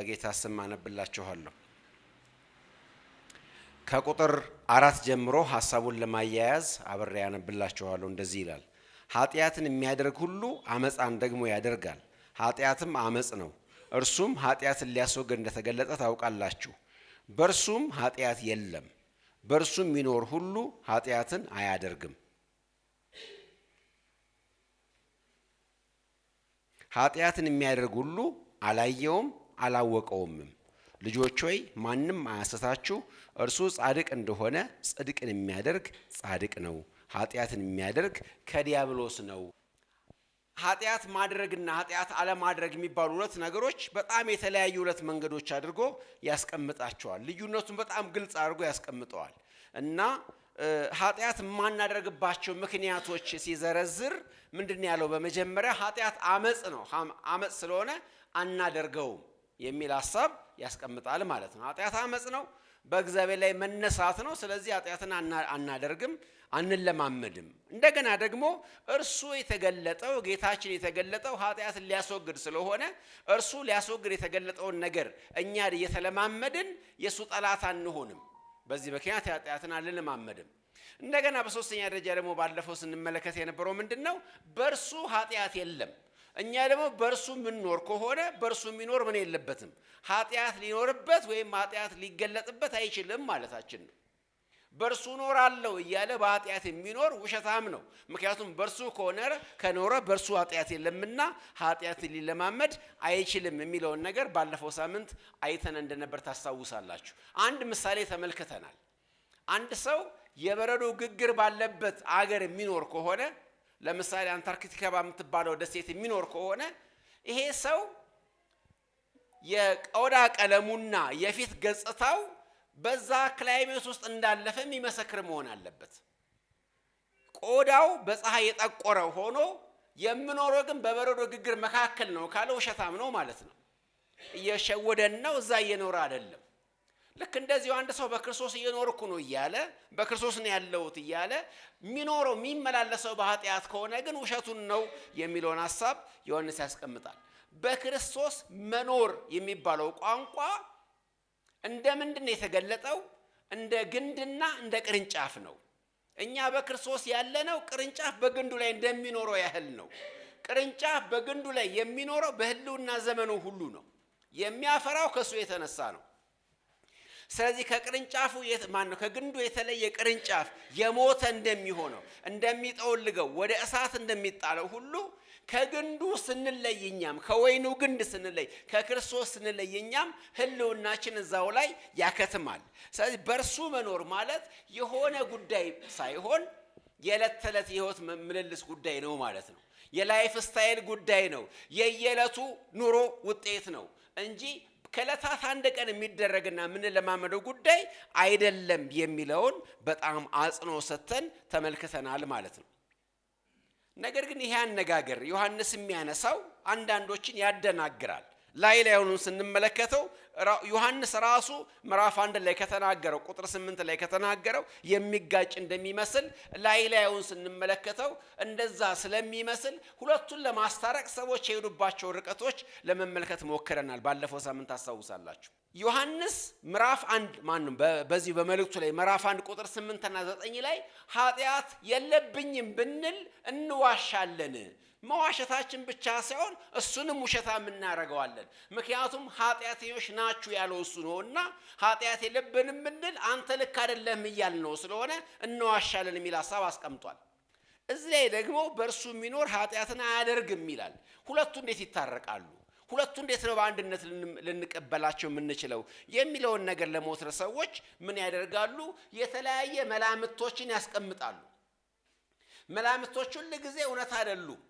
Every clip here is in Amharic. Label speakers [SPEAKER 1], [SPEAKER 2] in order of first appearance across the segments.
[SPEAKER 1] በጌታ ስም አነብላችኋለሁ። ከቁጥር 4 ጀምሮ ሐሳቡን ለማያያዝ አብሬ አነብላችኋለሁ። እንደዚህ ይላል። ኃጢአትን የሚያደርግ ሁሉ አመፃን ደግሞ ያደርጋል፣ ኃጢአትም አመፅ ነው። እርሱም ኃጢአትን ሊያስወግድ እንደተገለጠ ታውቃላችሁ። በእርሱም ኃጢአት የለም። በእርሱም የሚኖር ሁሉ ኃጢአትን አያደርግም። ኃጢአትን የሚያደርግ ሁሉ አላየውም አላወቀውምም። ልጆች ሆይ ማንም አያስታችሁ፣ እርሱ ጻድቅ እንደሆነ ጽድቅን የሚያደርግ ጻድቅ ነው፣ ኃጢአትን የሚያደርግ ከዲያብሎስ ነው። ኃጢአት ማድረግና ኃጢአት አለማድረግ የሚባሉ ሁለት ነገሮች በጣም የተለያዩ ሁለት መንገዶች አድርጎ ያስቀምጣቸዋል። ልዩነቱን በጣም ግልጽ አድርጎ ያስቀምጠዋል እና ኃጢአት የማናደርግባቸው ምክንያቶች ሲዘረዝር ምንድን ያለው? በመጀመሪያ ኃጢአት አመፅ ነው፣ አመፅ ስለሆነ አናደርገውም የሚል ሐሳብ ያስቀምጣል ማለት ነው። ኃጢአት አመፅ ነው፣ በእግዚአብሔር ላይ መነሳት ነው። ስለዚህ ኃጢአትን አናደርግም፣ አንለማመድም። እንደገና ደግሞ እርሱ የተገለጠው ጌታችን የተገለጠው ኃጢአትን ሊያስወግድ ስለሆነ እርሱ ሊያስወግድ የተገለጠውን ነገር እኛ እየተለማመድን የእሱ ጠላት አንሆንም። በዚህ ምክንያት ኃጢአትን አንለማመድም። እንደገና በሶስተኛ ደረጃ ደግሞ ባለፈው ስንመለከት የነበረው ምንድን ነው? በእርሱ ኃጢአት የለም። እኛ ደግሞ በእርሱ የምንኖር ከሆነ በእርሱ የሚኖር ምን የለበትም፣ ኃጢአት ሊኖርበት ወይም ኃጢአት ሊገለጥበት አይችልም ማለታችን ነው። በእርሱ እኖራለሁ እያለ በኃጢአት የሚኖር ውሸታም ነው። ምክንያቱም በእርሱ ከኖረ በእርሱ ኃጢአት የለምና ኃጢአት ሊለማመድ አይችልም የሚለውን ነገር ባለፈው ሳምንት አይተን እንደነበር ታስታውሳላችሁ። አንድ ምሳሌ ተመልክተናል። አንድ ሰው የበረዶ ግግር ባለበት አገር የሚኖር ከሆነ፣ ለምሳሌ አንታርክቲካ በምትባለው ደሴት የሚኖር ከሆነ ይሄ ሰው የቆዳ ቀለሙና የፊት ገጽታው በዛ ክላይሜት ውስጥ እንዳለፈ የሚመሰክር መሆን አለበት። ቆዳው በፀሐይ የጠቆረ ሆኖ የምኖረው ግን በበረዶ ግግር መካከል ነው ካለ ውሸታም ነው ማለት ነው። እየሸወደን ነው፣ እዛ እየኖረ አይደለም። ልክ እንደዚሁ አንድ ሰው በክርስቶስ እየኖርኩ ነው እያለ በክርስቶስ ነው ያለሁት እያለ የሚኖረው የሚመላለሰው በኃጢአት ከሆነ ግን ውሸቱን ነው የሚለውን ሐሳብ ዮሐንስ ያስቀምጣል። በክርስቶስ መኖር የሚባለው ቋንቋ እንደ ምንድን ነው የተገለጠው? እንደ ግንድና እንደ ቅርንጫፍ ነው። እኛ በክርስቶስ ያለነው ቅርንጫፍ በግንዱ ላይ እንደሚኖረው ያህል ነው። ቅርንጫፍ በግንዱ ላይ የሚኖረው በሕልውና ዘመኑ ሁሉ ነው። የሚያፈራው ከሱ የተነሳ ነው። ስለዚህ ከቅርንጫፉ ከግንዱ የተለየ ቅርንጫፍ የሞተ እንደሚሆነው እንደሚጠወልገው ወደ እሳት እንደሚጣለው ሁሉ ከግንዱ ስንለይ እኛም ከወይኑ ግንድ ስንለይ ከክርስቶስ ስንለይ እኛም ሕልውናችን እዛው ላይ ያከትማል። ስለዚህ በእርሱ መኖር ማለት የሆነ ጉዳይ ሳይሆን የዕለት ተዕለት የህይወት ምልልስ ጉዳይ ነው ማለት ነው። የላይፍ ስታይል ጉዳይ ነው። የየዕለቱ ኑሮ ውጤት ነው እንጂ ከዕለታት አንድ ቀን የሚደረግና የምንለማመደው ጉዳይ አይደለም የሚለውን በጣም አጽንኦት ሰጥተን ተመልክተናል ማለት ነው። ነገር ግን ይሄ አነጋገር ዮሐንስ የሚያነሳው አንዳንዶችን ያደናግራል። ላዩን ስንመለከተው ዮሐንስ ራሱ ምዕራፍ 1 ላይ ከተናገረው ቁጥር 8 ላይ ከተናገረው የሚጋጭ እንደሚመስል ላዩን ስንመለከተው እንደዛ ስለሚመስል ሁለቱን ለማስታረቅ ሰዎች የሄዱባቸው ርቀቶች ለመመልከት ሞክረናል። ባለፈው ሳምንት ታስታውሳላችሁ። ዮሐንስ ምዕራፍ 1 በዚህ በመልእክቱ ላይ ምዕራፍ 1 ቁጥር 8 እና 9 ላይ ኃጢአት የለብኝም ብንል እንዋሻለን። መዋሸታችን ብቻ ሳይሆን እሱንም ውሸታም እናደርገዋለን። ምክንያቱም ኃጢአተኞች ናችሁ ያለው እሱ ነውና ኃጢአት የለብንም ብንል አንተ ልክ አይደለም እያልን ነው ስለሆነ እንዋሻለን የሚል ሐሳብ አስቀምጧል። እዚህ ላይ ደግሞ በእርሱ የሚኖር ኃጢአትን አያደርግም ይላል። ሁለቱ እንዴት ይታረቃሉ? ሁለቱ እንዴት ነው በአንድነት ልንቀበላቸው የምንችለው የሚለውን ነገር ለመወስድ ሰዎች ምን ያደርጋሉ? የተለያየ መላምቶችን ያስቀምጣሉ። መላምቶች ሁሉ ጊዜ እውነት አይደሉም።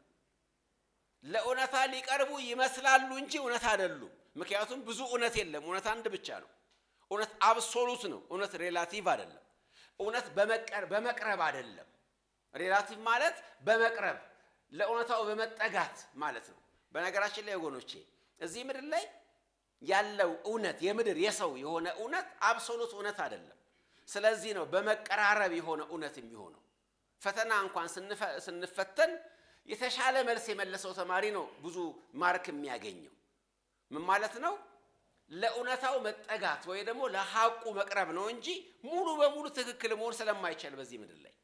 [SPEAKER 1] ለእውነታ ሊቀርቡ ይመስላሉ እንጂ እውነት አይደሉም። ምክንያቱም ብዙ እውነት የለም። እውነት አንድ ብቻ ነው። እውነት አብሶሉት ነው። እውነት ሬላቲቭ አይደለም። እውነት በመቅረብ አይደለም። ሬላቲቭ ማለት በመቅረብ ለእውነታው በመጠጋት ማለት ነው። በነገራችን ላይ ወገኖቼ እዚህ ምድር ላይ ያለው እውነት የምድር የሰው የሆነ እውነት አብሶሉት እውነት አይደለም። ስለዚህ ነው በመቀራረብ የሆነ እውነት የሚሆነው። ፈተና እንኳን ስንፈተን የተሻለ መልስ የመለሰው ተማሪ ነው ብዙ ማርክ የሚያገኘው። ምን ማለት ነው? ለእውነታው መጠጋት ወይ ደግሞ ለሐቁ መቅረብ ነው እንጂ ሙሉ በሙሉ ትክክል መሆን ስለማይቻል በዚህ ምድር ላይ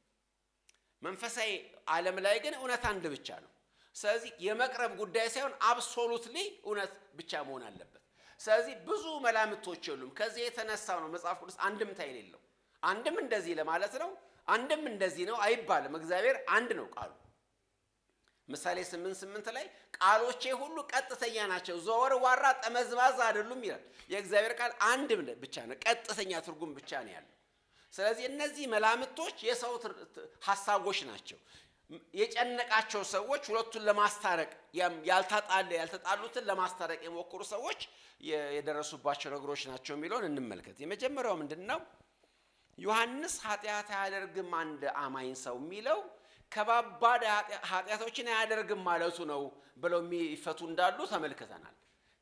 [SPEAKER 1] መንፈሳዊ ዓለም ላይ ግን እውነት አንድ ብቻ ነው። ስለዚህ የመቅረብ ጉዳይ ሳይሆን አብሶሉትሊ እውነት ብቻ መሆን አለበት። ስለዚህ ብዙ መላምቶች የሉም። ከዚህ የተነሳው ነው መጽሐፍ ቅዱስ አንድምታ የሌለው። አንድም እንደዚህ ለማለት ነው፣ አንድም እንደዚህ ነው አይባልም። እግዚአብሔር አንድ ነው ቃሉ። ምሳሌ 8:8 ላይ ቃሎቼ ሁሉ ቀጥተኛ ናቸው፣ ዘወርዋራ ጠመዝማዛ አይደሉም ይላል። የእግዚአብሔር ቃል አንድ ብቻ ነው፣ ቀጥተኛ ትርጉም ብቻ ነው ያለው። ስለዚህ እነዚህ መላምቶች የሰው ሐሳቦች ናቸው። የጨነቃቸው ሰዎች ሁለቱን ለማስታረቅ ያልተጣሉትን ለማስታረቅ የሞከሩ ሰዎች የደረሱባቸው ነገሮች ናቸው የሚለውን እንመልከት። የመጀመሪያው ምንድነው? ዮሐንስ ኃጢአት አያደርግም አንድ አማኝ ሰው የሚለው ከባባድ ኃጢአቶችን አያደርግም ማለቱ ነው ብለው የሚፈቱ እንዳሉ ተመልክተናል።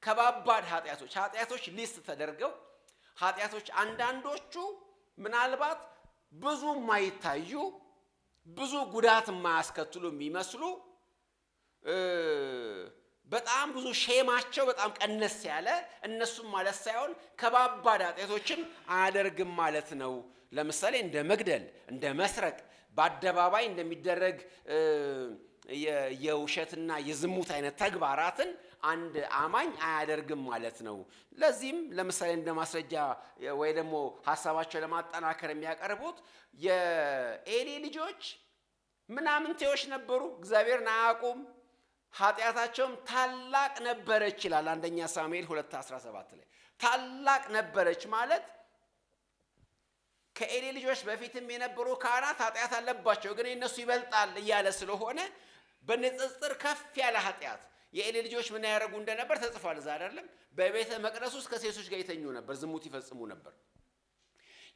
[SPEAKER 1] ከባባድ ኃጢአቶች ሊስት ተደርገው ኃጢአቶች አንዳንዶቹ ምናልባት ብዙ የማይታዩ ብዙ ጉዳት የማያስከትሉ የሚመስሉ በጣም ብዙ ሼማቸው በጣም ቀነስ ያለ እነሱም ማለት ሳይሆን ከባባድ ኃጢአቶችን አያደርግም ማለት ነው። ለምሳሌ እንደ መግደል፣ እንደ መስረቅ፣ በአደባባይ እንደሚደረግ የውሸትና የዝሙት አይነት ተግባራትን አንድ አማኝ አያደርግም ማለት ነው። ለዚህም ለምሳሌ እንደ ማስረጃ ወይ ደግሞ ሐሳባቸው ለማጠናከር የሚያቀርቡት የኤሊ ልጆች ምናምንቴዎች ነበሩ፣ እግዚአብሔርን አያውቁም፣ ኃጢአታቸውም ታላቅ ነበረች ይላል አንደኛ ሳሙኤል 2:17 ላይ። ታላቅ ነበረች ማለት ከኤሊ ልጆች በፊትም የነበሩ ካህናት ኃጢአት አለባቸው፣ ግን የነሱ ይበልጣል እያለ ስለሆነ በንጽጽር ከፍ ያለ ኃጢአት የኤሊ ልጆች ምን ያደርጉ እንደነበር ተጽፏል። እዛ አይደለም በቤተ መቅደስ ውስጥ ከሴቶች ጋር ይተኙ ነበር፣ ዝሙት ይፈጽሙ ነበር፣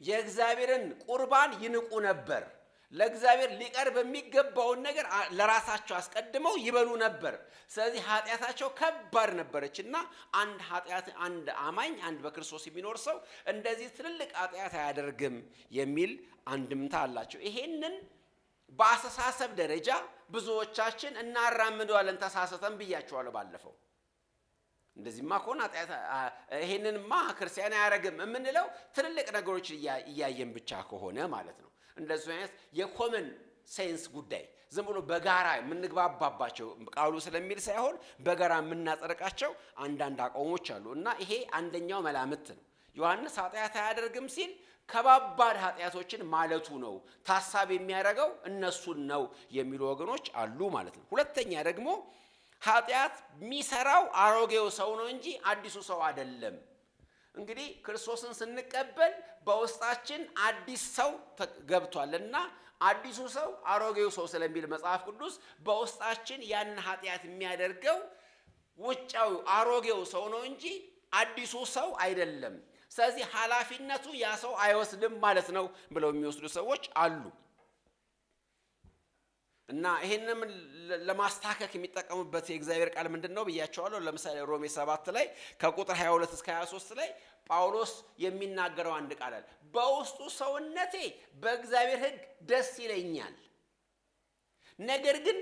[SPEAKER 1] የእግዚአብሔርን ቁርባን ይንቁ ነበር፣ ለእግዚአብሔር ሊቀርብ የሚገባውን ነገር ለራሳቸው አስቀድመው ይበሉ ነበር። ስለዚህ ኃጢአታቸው ከባድ ነበረችና አንድ አማኝ አንድ በክርስቶስ የሚኖር ሰው እንደዚህ ትልልቅ ኃጢአት አያደርግም የሚል አንድምታ አላቸው። ይሄንን በአስተሳሰብ ደረጃ ብዙዎቻችን እናራምደዋለን ተሳስተን ብያቸዋለሁ ባለፈው። እንደዚህማ ከሆነ ይሄንንማ ክርስቲያን አያደርግም የምንለው ትልልቅ ነገሮች እያየን ብቻ ከሆነ ማለት ነው። እንደዚህ አይነት የኮመን ሴንስ ጉዳይ ዝም ብሎ በጋራ የምንግባባባቸው ቃሉ ስለሚል ሳይሆን በጋራ የምናጸድቃቸው አንዳንድ አቋሞች አሉ እና ይሄ አንደኛው መላምት ነው። ዮሐንስ ኃጢአት አያደርግም ሲል ከባባድ ኃጢአቶችን ማለቱ ነው። ታሳቢ የሚያደርገው እነሱን ነው የሚሉ ወገኖች አሉ ማለት ነው። ሁለተኛ ደግሞ ኃጢአት የሚሰራው አሮጌው ሰው ነው እንጂ አዲሱ ሰው አይደለም። እንግዲህ ክርስቶስን ስንቀበል በውስጣችን አዲስ ሰው ገብቷልና አዲሱ ሰው አሮጌው ሰው ስለሚል መጽሐፍ ቅዱስ በውስጣችን ያን ኃጢአት የሚያደርገው ውጫው አሮጌው ሰው ነው እንጂ አዲሱ ሰው አይደለም። ስለዚህ ኃላፊነቱ ያ ሰው አይወስድም ማለት ነው ብለው የሚወስዱ ሰዎች አሉ እና ይሄንን ለማስተካከል የሚጠቀሙበት የእግዚአብሔር ቃል ምንድነው ብያቸዋለሁ። ለምሳሌ ሮሜ 7 ላይ ከቁጥር 22 እስከ 23 ላይ ጳውሎስ የሚናገረው አንድ ቃል አለ። በውስጡ ሰውነቴ በእግዚአብሔር ሕግ ደስ ይለኛል፣ ነገር ግን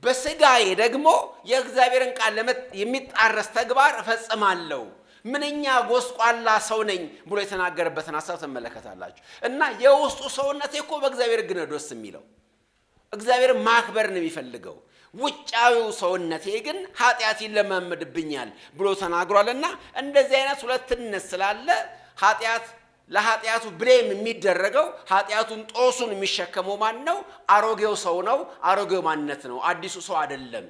[SPEAKER 1] በስጋዬ ደግሞ የእግዚአብሔርን ቃል የሚጣረስ ተግባር እፈጽማለሁ፣ ምንኛ ጎስቋላ ሰው ነኝ ብሎ የተናገረበትን ሐሳብ ትመለከታላችሁ። እና የውስጡ ሰውነቴ እኮ በእግዚአብሔር ሕግ ነው ደስ የሚለው፣ እግዚአብሔር ማክበር ነው የሚፈልገው፣ ውጫዊው ሰውነቴ ግን ኃጢአት ይለማመድብኛል ብሎ ተናግሯልና እንደዚህ አይነት ሁለትነት ስላለ ለኃጢአቱ ብሌም የሚደረገው ኃጢአቱን ጦሱን የሚሸከመው ማን ነው? አሮጌው ሰው ነው፣ አሮጌው ማንነት ነው፣ አዲሱ ሰው አይደለም።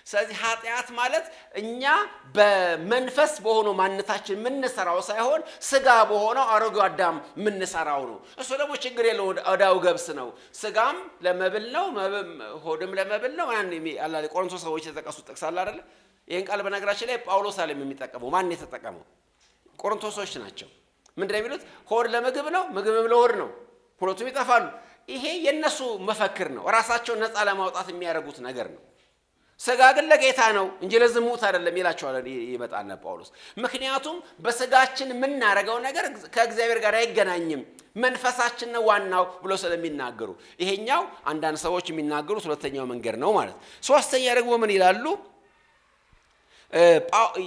[SPEAKER 1] ስለዚህ ኃጢአት ማለት እኛ በመንፈስ በሆነው ማንነታችን የምንሰራው ሳይሆን ስጋ በሆነው አሮጌው አዳም የምንሰራው ነው። እሱ ደግሞ ችግር የለው፣ ዕዳው ገብስ ነው። ስጋም ለመብል ነው፣ ሆድም ለመብል ነው። ቆሮንቶስ ሰዎች የተጠቀሱት ጥቅስ አለ አይደል? ይህን ቃል በነገራችን ላይ ጳውሎስ አለም የሚጠቀመው ማን የተጠቀመው? ቆሮንቶሶች ናቸው። ምንድነው የሚሉት? ሆድ ለምግብ ነው፣ ምግብም ለሆድ ነው፣ ሁለቱም ይጠፋሉ። ይሄ የነሱ መፈክር ነው፣ ራሳቸውን ነፃ ለማውጣት የሚያደርጉት ነገር ነው። ስጋ ግን ለጌታ ነው እንጂ ለዝሙት አይደለም ይላቸዋል ይመጣና ጳውሎስ። ምክንያቱም በስጋችን የምናደርገው ነገር ከእግዚአብሔር ጋር አይገናኝም፣ መንፈሳችን ነው ዋናው ብሎ ስለሚናገሩ፣ ይሄኛው አንዳንድ ሰዎች የሚናገሩት ሁለተኛው መንገድ ነው ማለት። ሶስተኛ ደግሞ ምን ይላሉ?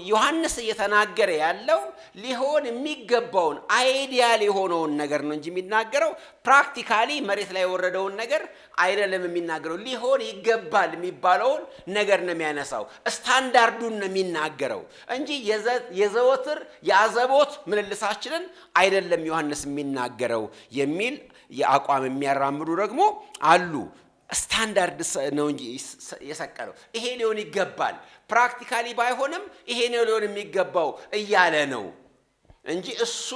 [SPEAKER 1] ዮሐንስ እየተናገረ ያለው ሊሆን የሚገባውን አይዲያል የሆነውን ነገር ነው እንጂ የሚናገረው ፕራክቲካሊ መሬት ላይ የወረደውን ነገር አይደለም የሚናገረው። ሊሆን ይገባል የሚባለውን ነገር ነው የሚያነሳው። ስታንዳርዱን ነው የሚናገረው እንጂ የዘወትር የአዘቦት ምልልሳችንን አይደለም ዮሐንስ የሚናገረው የሚል የአቋም የሚያራምዱ ደግሞ አሉ። ስታንዳርድ ነው እንጂ የሰቀለው ይሄ ሊሆን ይገባል፣ ፕራክቲካሊ ባይሆንም ይሄ ነው ሊሆን የሚገባው እያለ ነው እንጂ እሱ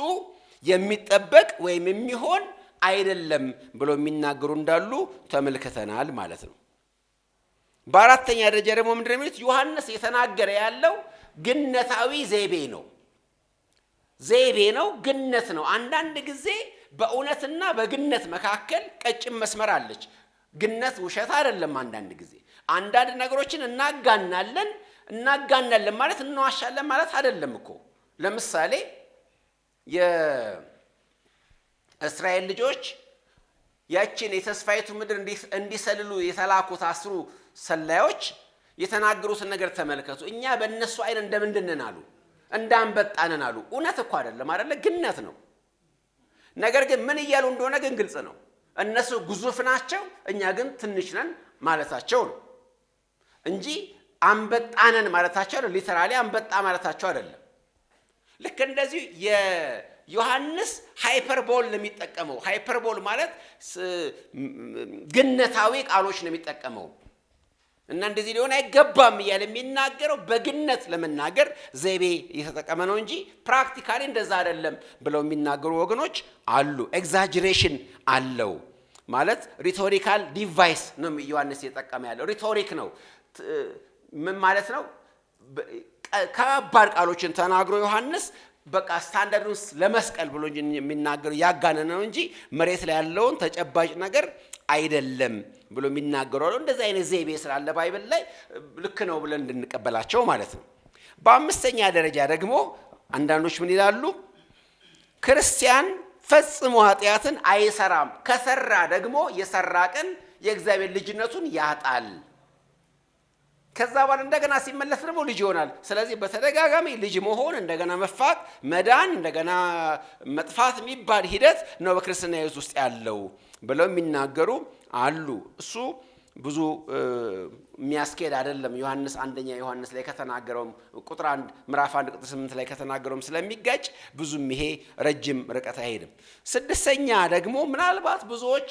[SPEAKER 1] የሚጠበቅ ወይም የሚሆን አይደለም ብሎ የሚናገሩ እንዳሉ ተመልክተናል ማለት ነው። በአራተኛ ደረጃ ደግሞ ምንድነው የሚሉት? ዮሐንስ የተናገረ ያለው ግነታዊ ዘይቤ ነው። ዘይቤ ነው፣ ግነት ነው። አንዳንድ ጊዜ በእውነትና በግነት መካከል ቀጭን መስመር አለች። ግነት ውሸት አይደለም። አንዳንድ ጊዜ አንዳንድ ነገሮችን እናጋናለን ማለት እንዋሻለን ማለት አይደለም እኮ። ለምሳሌ የእስራኤል ልጆች ያችን የተስፋይቱ ምድር እንዲሰልሉ የተላኩት 10 ሰላዮች የተናገሩትን ነገር ተመልከቱ። እኛ በእነሱ አይን እንደምንድነን አሉ? እንዳንበጣነን አሉ። እውነት እኮ አይደለም አይደለ? ግነት ነው። ነገር ግን ምን እያሉ እንደሆነ ግን ግልጽ ነው። እነሱ ግዙፍ ናቸው፣ እኛ ግን ትንሽ ነን ማለታቸው ነው እንጂ አንበጣነን ማለታቸው አይደለም። ሊተራሊ አንበጣ ማለታቸው አይደለም። ልክ እንደዚህ የዮሐንስ ሃይፐርቦል ነው የሚጠቀመው። ሃይፐርቦል ማለት ግነታዊ ቃሎች ነው የሚጠቀመው እና እንደዚህ ሊሆን አይገባም እያለ የሚናገረው በግነት ለመናገር ዘይቤ እየተጠቀመ ነው እንጂ ፕራክቲካሊ እንደዛ አይደለም ብለው የሚናገሩ ወገኖች አሉ። ኤግዛጀሬሽን አለው ማለት ሪቶሪካል ዲቫይስ ነው ዮሐንስ እየተጠቀመ ያለው። ሪቶሪክ ነው። ምን ማለት ነው? ከባድ ቃሎችን ተናግሮ ዮሐንስ በቃ ስታንዳርዱን ለመስቀል ብሎ የሚናገረው ያጋነነ ነው እንጂ መሬት ላይ ያለውን ተጨባጭ ነገር አይደለም ብሎ የሚናገረው ነው። እንደዚህ አይነት ዘይቤ ስላለ ባይብል ላይ ልክ ነው ብለን እንድንቀበላቸው ማለት ነው። በአምስተኛ ደረጃ ደግሞ አንዳንዶች ምን ይላሉ? ክርስቲያን ፈጽሞ ኃጢአትን አይሰራም፣ ከሰራ ደግሞ የሰራ ቀን የእግዚአብሔር ልጅነቱን ያጣል። ከዛ በኋላ እንደገና ሲመለስ ደግሞ ልጅ ይሆናል። ስለዚህ በተደጋጋሚ ልጅ መሆን፣ እንደገና መፋቅ፣ መዳን፣ እንደገና መጥፋት የሚባል ሂደት ነው በክርስትና ሕይወት ውስጥ ያለው ብለው የሚናገሩ አሉ። እሱ ብዙ የሚያስኬድ አይደለም። አንደኛ ዮሐንስ ላይ ከተናገረውም ቁጥር 1 ምዕራፍ 1 ቁጥር 8 ላይ ከተናገረውም ስለሚጋጭ ብዙም ይሄ ረጅም ርቀት አይሄድም። ስድስተኛ ደግሞ ምናልባት ብዙዎች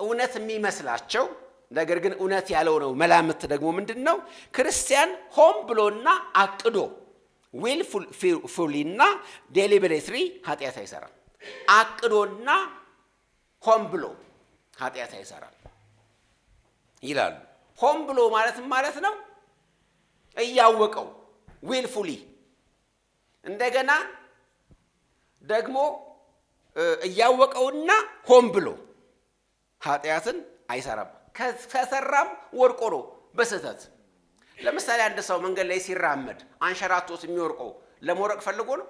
[SPEAKER 1] እውነት የሚመስላቸው ነገር ግን እውነት ያለው ነው መላምት ደግሞ ምንድነው? ክርስቲያን ሆም ብሎና አቅዶ ዊልፉሊና ዴሊበሬትሊ ኃጢአት አይሰራም። አቅዶና ሆም ብሎ ኃጢአት አይሰራም ይላሉ። ሆም ብሎ ማለት ነው እያወቀው ዊልፉሊ፣ እንደገና ደግሞ እያወቀውና ሆም ብሎ ኃጢአትን አይሰራም። ከሰራም ወርቆ ነው በስህተት። ለምሳሌ አንድ ሰው መንገድ ላይ ሲራመድ አንሸራቶት የሚወርቀው ለመውረቅ ፈልጎ ነው?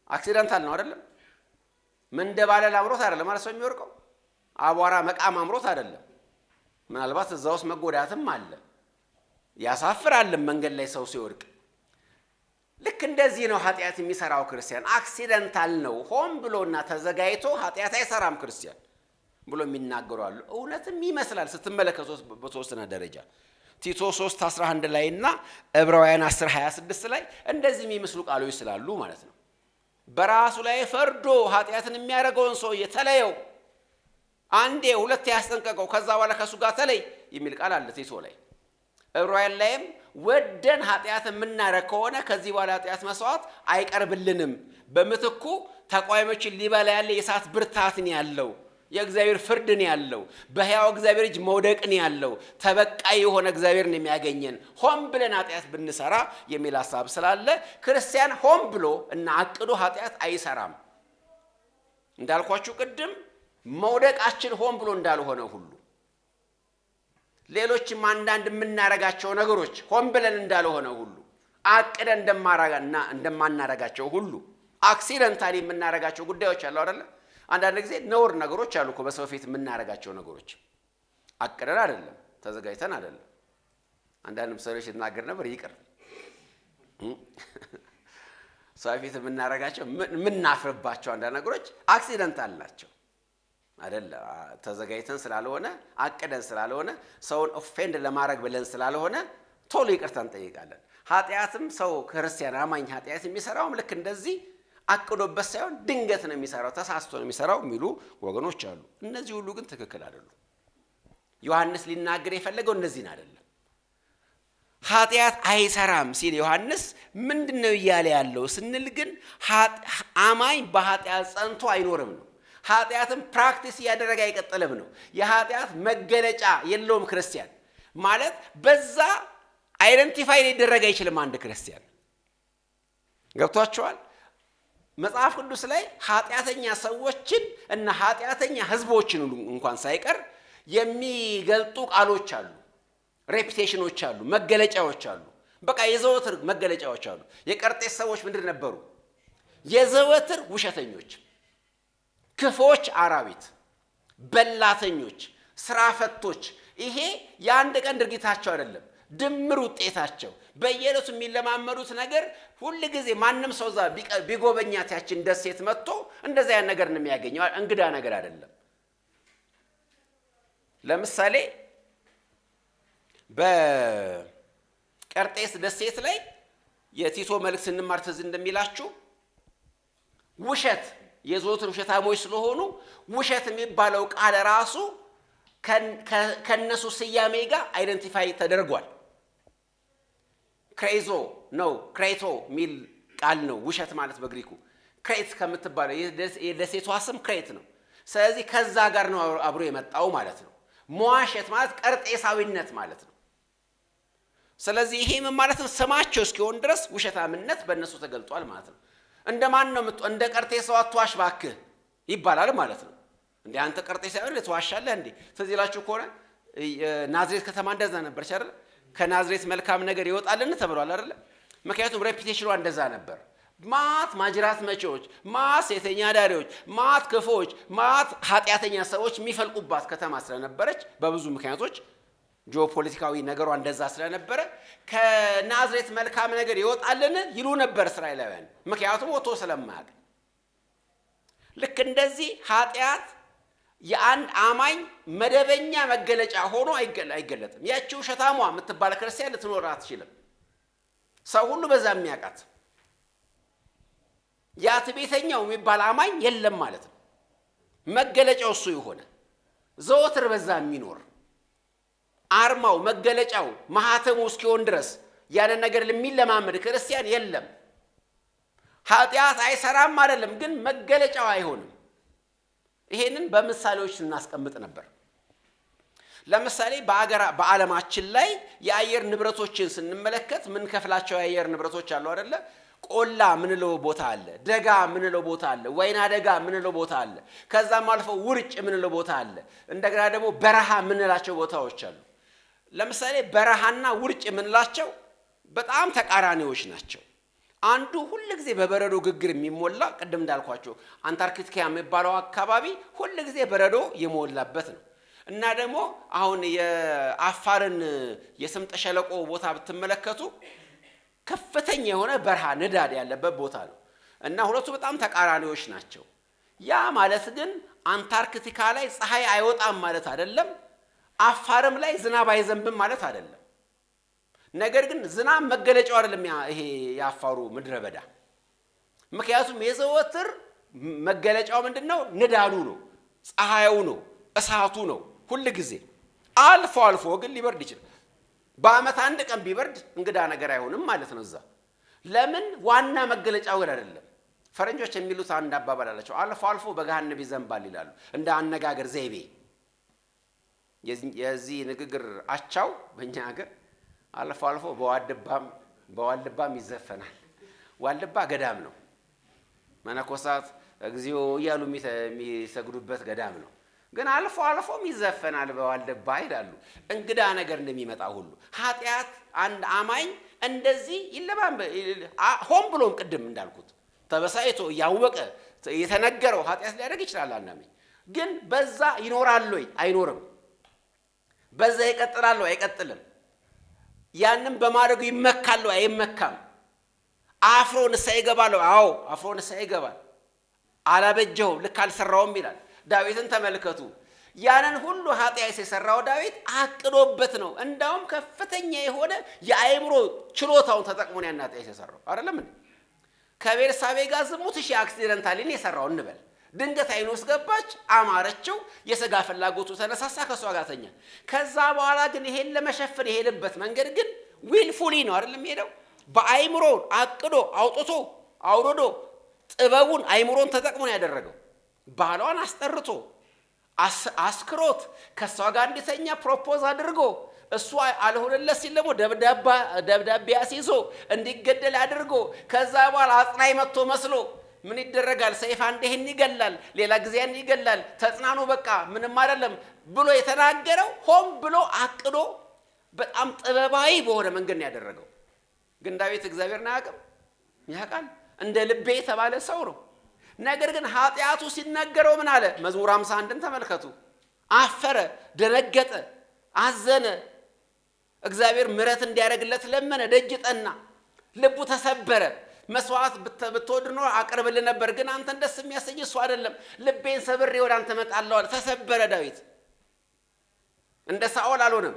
[SPEAKER 1] አክሲደንታል ነው አይደለም? መንደባለል አምሮት አይደለም ማለት ሰው የሚወርቀው። አቧራ መቃም አምሮት አይደለም። ምናልባት እዛ ውስጥ መጎዳትም አለ። ያሳፍራልም መንገድ ላይ ሰው ሲወርቅ። ልክ እንደዚህ ነው ኃጢአት የሚሰራው ክርስቲያን። አክሲደንታል ነው። ሆን ብሎና ተዘጋጅቶ ኃጢአት አይሰራም ክርስቲያን ብሎ የሚናገሩ አሉ። እውነትም ይመስላል ስትመለከቱት በተወሰነ ደረጃ ቲቶ 3:11 ላይ እና ዕብራውያን 10:26 ላይ እንደዚህ የሚመስሉ ቃሎች ስላሉ ማለት ነው። በራሱ ላይ ፈርዶ ኃጢአትን የሚያደርገውን ሰው የተለየው አንዴ ሁለቴ ያስጠንቀቀው፣ ከዛ በኋላ ከሱ ጋር ተለይ የሚል ቃል አለ ቲቶ ላይ። ዕብራውያን ላይም ወደን ኃጢአት የምናደርግ ከሆነ ከዚህ በኋላ ኃጢአት መስዋዕት አይቀርብልንም፣ በምትኩ ተቃዋሚዎችን ሊበላ ያለ የእሳት ብርታትን ያለው የእግዚአብሔር ፍርድን ያለው በሕያው እግዚአብሔር እጅ መውደቅን ያለው ተበቃይ የሆነ እግዚአብሔርን የሚያገኘን ሆን ብለን ኃጢአት ብንሰራ የሚል ሐሳብ ስላለ ክርስቲያን ሆን ብሎ እና አቅዶ ኃጢአት አይሰራም። እንዳልኳችሁ ቅድም መውደቃችን ሆን ብሎ እንዳልሆነ ሁሉ ሌሎችም አንዳንድ የምናረጋቸው ነገሮች ሆን ብለን እንዳልሆነ ሁሉ አቅደን እንደማናረጋቸው ሁሉ አክሲደንታሊ የምናረጋቸው ጉዳዮች አሉ አይደለ? አንዳንድ ጊዜ ነውር ነገሮች አሉ እኮ በሰው ፊት የምናረጋቸው ነገሮች አቅደን አይደለም፣ ተዘጋጅተን አይደለም። አንዳንድ ምሳሌዎች ይናገር ነበር ይቅር ሰው ፊት የምናረጋቸው ምናፍርባቸው አንዳንድ ነገሮች አክሲደንት አላቸው አይደል ተዘጋይተን ስላልሆነ አቀደን ስላልሆነ ሰውን ኦፌንድ ለማድረግ ብለን ስላልሆነ ቶሎ ይቅርታን ጠይቃለን ኃጢያትም ሰው ክርስቲያን አማኝ ኃጢያት የሚሰራው ልክ እንደዚህ አቅዶበት ሳይሆን ድንገት ነው የሚሰራው ተሳስቶ ነው የሚሰራው የሚሉ ወገኖች አሉ እነዚህ ሁሉ ግን ትክክል አይደሉም ዮሐንስ ሊናገር የፈለገው እነዚህን አይደለም ኃጢያት አይሰራም ሲል ዮሐንስ ምንድነው ይያለ ያለው ስንል ግን አማኝ በኃጢያት ጸንቶ አይኖርም ነው ኃጢያትን ፕራክቲስ ያደረገ አይቀጥልም ነው የኃጢያት መገለጫ የለውም ክርስቲያን ማለት በዛ አይደንቲፋይ ሊደረግ አይችልም አንድ ክርስቲያን ገብቷቸዋል መጽሐፍ ቅዱስ ላይ ኃጢያተኛ ሰዎችን እና ኃጢያተኛ ህዝቦችን እንኳን ሳይቀር የሚገልጡ ቃሎች አሉ ሬፒቴሽኖች አሉ መገለጫዎች አሉ በቃ የዘወትር መገለጫዎች አሉ የቀርጤስ ሰዎች ምንድን ነበሩ የዘወትር ውሸተኞች ክፎች አራዊት በላተኞች ስራፈቶች ይሄ የአንድ ቀን ድርጊታቸው አይደለም ድምር ውጤታቸው በየለቱ የሚለማመዱት ነገር ሁሉ ጊዜ ማንንም ሰው ዛ ቢጎበኛት ያችን ደሴት መጥቶ እንደዛ ያን ነገር ነው የሚያገኘው እንግዳ ነገር አይደለም ለምሳሌ በቀርጤስ ደሴት ላይ የቲቶ መልእክት እንማር ትዝ እንደሚላችሁ ውሸት የዘወትር ውሸታሞች ስለሆኑ ውሸት የሚባለው ቃል ራሱ ከነሱ ስያሜ ጋር አይደንቲፋይ ተደርጓል ክሬዞ ነው ክሬቶ ሚል ቃል ነው ውሸት ማለት በግሪኩ ክሬት ከምትባለው የደሴቷ ስም ክሬት ነው ስለዚህ ከዛ ጋር ነው አብሮ የመጣው ማለት ነው መዋሸት ማለት ቀርጤሳዊነት ማለት ነው ስለዚህ ይሄ ምን ማለት ነው ስማቸው እስኪሆን ድረስ ውሸታምነት በእነሱ ተገልጧል ማለት ነው እንደማን ነው እንደ ቀርጤሳው አትዋሽ ባክህ ይባላል ማለት ነው እንዴ አንተ ቀርጤሳው አይደል ተዋሻለህ እንዴ ተዚላችሁ ከሆነ ናዝሬት ከተማ እንደዛ ነበር አይደል ከናዝሬት መልካም ነገር ይወጣልን ተብሏል አይደል ምክንያቱም ሬፒቴሽኑ እንደዛ ነበር ማት ማጅራት መጪዎች ማት ሴተኛ ዳሪዎች ማት ክፎች ማት ኃጢያተኛ ሰዎች የሚፈልቁባት ከተማ ስለነበረች በብዙ ምክንያቶች ጂኦፖለቲካዊ ነገሯ እንደዛ ስለነበረ ከናዝሬት መልካም ነገር ይወጣልን ይሉ ነበር እስራኤላውያን ምክንያቱም ወጥቶ ስለማያውቅ ልክ እንደዚህ ኃጢያት የአንድ አማኝ መደበኛ መገለጫ ሆኖ አይገለጥም ያቺው ሸታሟ የምትባል ክርስቲያን ልትኖር አትችልም ሰው ሁሉ በዛ የሚያውቃት ያትቤተኛው የሚባል አማኝ የለም ማለት ነው መገለጫው እሱ ይሆነ ዘወትር በዛ የሚኖር አርማው መገለጫው ማህተሙ እስኪሆን ድረስ ያን ነገር ለሚለማመድ ክርስቲያን የለም ኃጢያት አይሰራም አይደለም ግን መገለጫው አይሆንም ይሄንን በምሳሌዎች እናስቀምጥ ነበር ለምሳሌ በአለማችን ላይ የአየር ንብረቶችን ስንመለከት ምን ከፍላቸው የአየር ንብረቶች አሉ አይደለ ቆላ ምንለው ቦታ አለ ደጋ ምንለው ቦታ አለ ወይና ደጋ ምንለው ቦታ አለ ከዛም አልፎ ውርጭ ምንለው ቦታ አለ እንደገና ደግሞ በረሃ ምንላቸው ቦታዎች አሉ ለምሳሌ በረሃና ውርጭ ምንላቸው በጣም ተቃራኒዎች ናቸው አንዱ ሁሉ ጊዜ በበረዶ ግግር የሚሞላ ቀደም እንዳልኳቸው አንታርክቲካ የሚባለው አካባቢ ሁሉ ጊዜ በረዶ የሞላበት ነው እና ደግሞ አሁን የአፋርን የስምጥ ሸለቆ ቦታ ብትመለከቱ ከፍተኛ የሆነ በረሃ ንዳድ ያለበት ቦታ ነው እና ሁለቱ በጣም ተቃራኒዎች ናቸው ያ ማለት ግን አንታርክቲካ ላይ ፀሐይ አይወጣም ማለት አይደለም አፋርም ላይ ዝናብ አይዘንብም ማለት አይደለም ነገር ግን ዝናብ መገለጫው አይደለም ይሄ ያፋሩ ምድረ በዳ ምክንያቱም የዘወትር መገለጫው ምንድነው ንዳዱ ነው ፀሐዩ ነው እሳቱ ነው ሁሉ ጊዜ አልፎ አልፎ ግን ሊበርድ ይችላል በአመት አንድ ቀን ቢበርድ እንግዳ ነገር አይሆንም ማለት ነው እዛ ለምን ዋና መገለጫው ግን አይደለም ፈረንጆች የሚሉት አንድ አባባል አላቸው አልፎ አልፎ በገሃነም ይዘንባል ይላሉ እንደ አነጋገር ዘይቤ የዚህ ንግግር አቻው በእኛ ሀገር አልፎ አልፎ በዋልድባም ይዘፈናል ዋልድባ ገዳም ነው መነኮሳት እግዚኦ እያሉ የሚሰግዱበት ገዳም ነው ግን አልፎ አልፎም ይዘፈናል በዋልድባ ይላሉ እንግዳ ነገር እንደሚመጣ ሁሉ ኃጢያት አንድ አማኝ እንደዚህ ይለባም ሆም ብሎም ቅድም እንዳልኩት ተበሳይቶ ያወቀ የተነገረው ኃጢያት ሊያደርግ ይችላል አናመኝ ግን በዛ ይኖራል ወይ አይኖርም በዛ ይቀጥላል ወይ አይቀጥልም ያንን በማድረጉ ይመካል አይመካም? አፍሮ ንስሐ ይገባል? አዎ አፍሮ ንስሐ ይገባል። አላበጀውም ልክ አልሰራውም ይላል። ዳዊትን ተመልከቱ። ያንን ሁሉ ኃጢአት የሰራው ዳዊት አቅዶበት ነው። እንዳውም ከፍተኛ የሆነ የአእምሮ ችሎታውን ተጠቅሞ ነው ያን ኃጢአት የሰራው አይደለም እንዴ? ከቤርሳቤ ጋር ዝሙት አክሲደንታሊ ነው የሰራው እንበል። ድንገት አይኑ ውስጥ ገባች፣ አማረችው፣ የሥጋ ፍላጎቱ ተነሳሳ፣ ከሷ ጋር ተኛ። ከዛ በኋላ ግን ይሄን ለመሸፈን የሄደበት መንገድ ግን ዊልፉሊ ነው አይደለም ሄደው። በአእምሮ አቅዶ አውጥቶ አውርዶ ጥበቡን አይምሮን ተጠቅሞ ነው ያደረገው። ባሏን አስጠርቶ አስክሮት ከሷ ጋር እንዲተኛ ፕሮፖዝ አድርጎ እሱ አልሆነለት ሲል ደግሞ ደብዳቤ አስይዞ እንዲገደል አድርጎ ከዛ በኋላ አጽናኝ መጥቶ መስሎ ምን ይደረጋል? ሰይፍ አንዴ ይሄን ይገላል፣ ሌላ ጊዜ ያን ይገላል፣ ተጽናኑ በቃ ምንም አይደለም ብሎ የተናገረው ሆም ብሎ አቅዶ በጣም ጥበባዊ በሆነ መንገድ ነው ያደረገው። ግን ዳዊት እግዚአብሔርን አያውቅም? ያውቃል። እንደ ልቤ የተባለ ሰው ነው። ነገር ግን ኃጢአቱ ሲነገረው ምን አለ? መዝሙር 51ን ተመልከቱ። አፈረ፣ ደነገጠ፣ አዘነ። እግዚአብሔር ምሕረት እንዲያደርግለት ለመነ፣ ደጅ ጠና፣ ልቡ ተሰበረ። መስዋዕት ብትወድ ኖሮ አቀርብልህ ነበር፣ ግን አንተን ደስ የሚያሰኝ እሱ አይደለም። ልቤን ሰብሬ ወደ አንተ እመጣለሁ አለ። ተሰበረ ዳዊት። እንደ ሳኦል አልሆነም።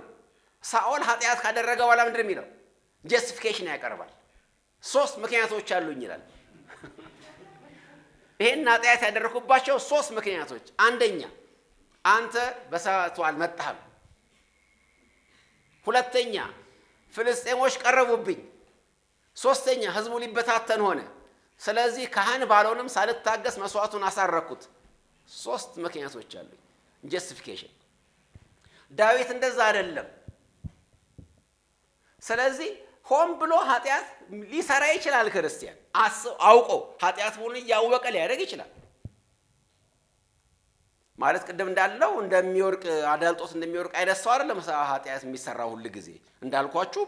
[SPEAKER 1] ሳኦል ኃጢአት ካደረገ በኋላ ምንድን ነው የሚለው? ጀስቲፊኬሽን ያቀርባል። 3 ምክንያቶች አሉኝ ይላል። ይሄን ኃጢአት ያደረኩባቸው 3 ምክንያቶች። አንደኛ አንተ በሰዓቱ አልመጣህም። ሁለተኛ ፍልስጤሞች ቀረቡብኝ። ሶስተኛ ህዝቡ ሊበታተን ሆነ። ስለዚህ ካህን ባልሆንም ሳልታገስ መስዋዕቱን አሳረኩት። 3 ምክንያቶች አሉኝ። ጀስቲፊኬሽን። ዳዊት እንደዛ አይደለም። ስለዚህ ሆን ብሎ ኃጢአት ሊሰራ ይችላል። ክርስቲያን አውቆ ኃጢአት ሆኖ እያወቀ ሊያደርግ ይችላል። ማለት ቅድም እንዳለው እንደሚወርቅ አዳልጦት እንደሚወርቅ አይነት ሰው አይደለም ኃጢአት የሚሰራው ሁሉ ጊዜ። እንዳልኳችሁ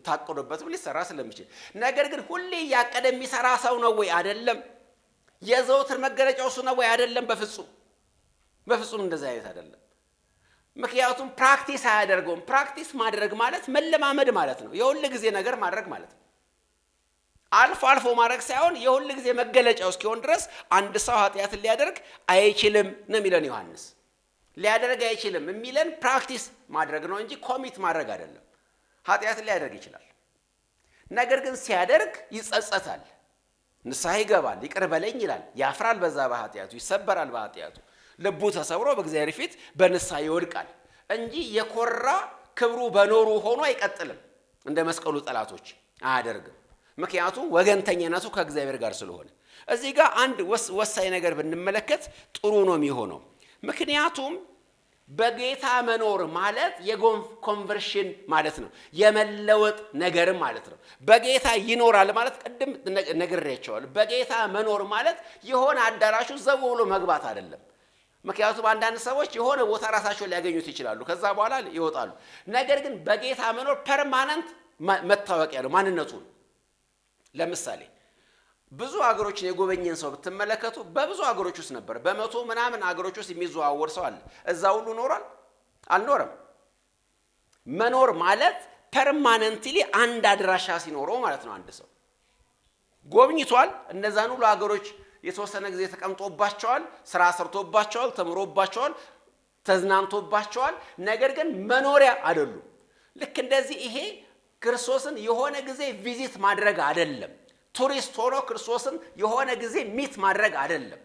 [SPEAKER 1] ታቅዶበትም ሊሰራ ስለሚችል። ነገር ግን ሁሌ ያቀደ የሚሰራ ሰው ነው ወይ? አይደለም። የዘውትር መገለጫው እሱ ነው ወይ? አይደለም። በፍጹም እንደዛ አይነት አይደለም። ምክንያቱም ፕራክቲስ አያደርገውም። ፕራክቲስ ማድረግ ማለት መለማመድ ማለት ነው። የሁሉ ጊዜ ነገር ማድረግ ማለት ነው። አልፎ አልፎ ማድረግ ሳይሆን የሁሉ ጊዜ መገለጫው እስኪሆን ድረስ አንድ ሰው ኃጢአትን ሊያደርግ አይችልም ነው የሚለን ዮሐንስ። ሊያደርግ አይችልም የሚለን ፕራክቲስ ማድረግ ነው እንጂ ኮሚት ማድረግ አይደለም። ኃጢአትን ሊያደርግ ይችላል። ነገር ግን ሲያደርግ ይጸጸታል፣ ንስሐ ይገባል፣ ይቅር በለኝ ይላል፣ ያፍራል፣ በዛ በኃጢአቱ ይሰበራል፣ በኃጢአቱ ልቡ ተሰብሮ በእግዚአብሔር ፊት በንስሐ ይወድቃል እንጂ የኮራ ክብሩ በኖሩ ሆኖ አይቀጥልም። እንደ መስቀሉ ጠላቶች አያደርግም። ምክንያቱም ወገንተኝነቱ ከእግዚአብሔር ጋር ስለሆነ። እዚህ ጋር አንድ ወሳኝ ነገር ብንመለከት ጥሩ ነው የሚሆነው። ምክንያቱም በጌታ መኖር ማለት የኮንቨርሽን ማለት ነው፣ የመለወጥ ነገር ማለት ነው። በጌታ ይኖራል ማለት ቅድም ነግሬያቸዋለሁ። በጌታ መኖር ማለት የሆነ አዳራሹ ዘው ብሎ መግባት አይደለም። ምክንያቱም አንዳንድ ሰዎች የሆነ ቦታ ራሳቸውን ሊያገኙት ይችላሉ፣ ከዛ በኋላ ይወጣሉ። ነገር ግን በጌታ መኖር ፐርማነንት መታወቂያ ነው ማንነቱ። ለምሳሌ ብዙ አገሮችን የጎበኘን ሰው ብትመለከቱ በብዙ አገሮች ውስጥ ነበር። በመቶ ምናምን አገሮች ውስጥ የሚዘዋወር ሰው አለ። እዛ ሁሉ ኖሯል? አልኖረም። መኖር ማለት ፐርማነንትሊ አንድ አድራሻ ሲኖረው ማለት ነው። አንድ ሰው ጎብኝቷል፣ እነዛን ሁሉ አገሮች የተወሰነ ጊዜ ተቀምጦባቸዋል፣ ስራ ሰርቶባቸዋል፣ ተምሮባቸዋል፣ ተዝናንቶባቸዋል። ነገር ግን መኖሪያ አይደሉም። ልክ እንደዚህ ይሄ ክርስቶስን የሆነ ጊዜ ቪዚት ማድረግ አይደለም። ቱሪስት ሆኖ ክርስቶስን የሆነ ጊዜ ሚት ማድረግ አይደለም።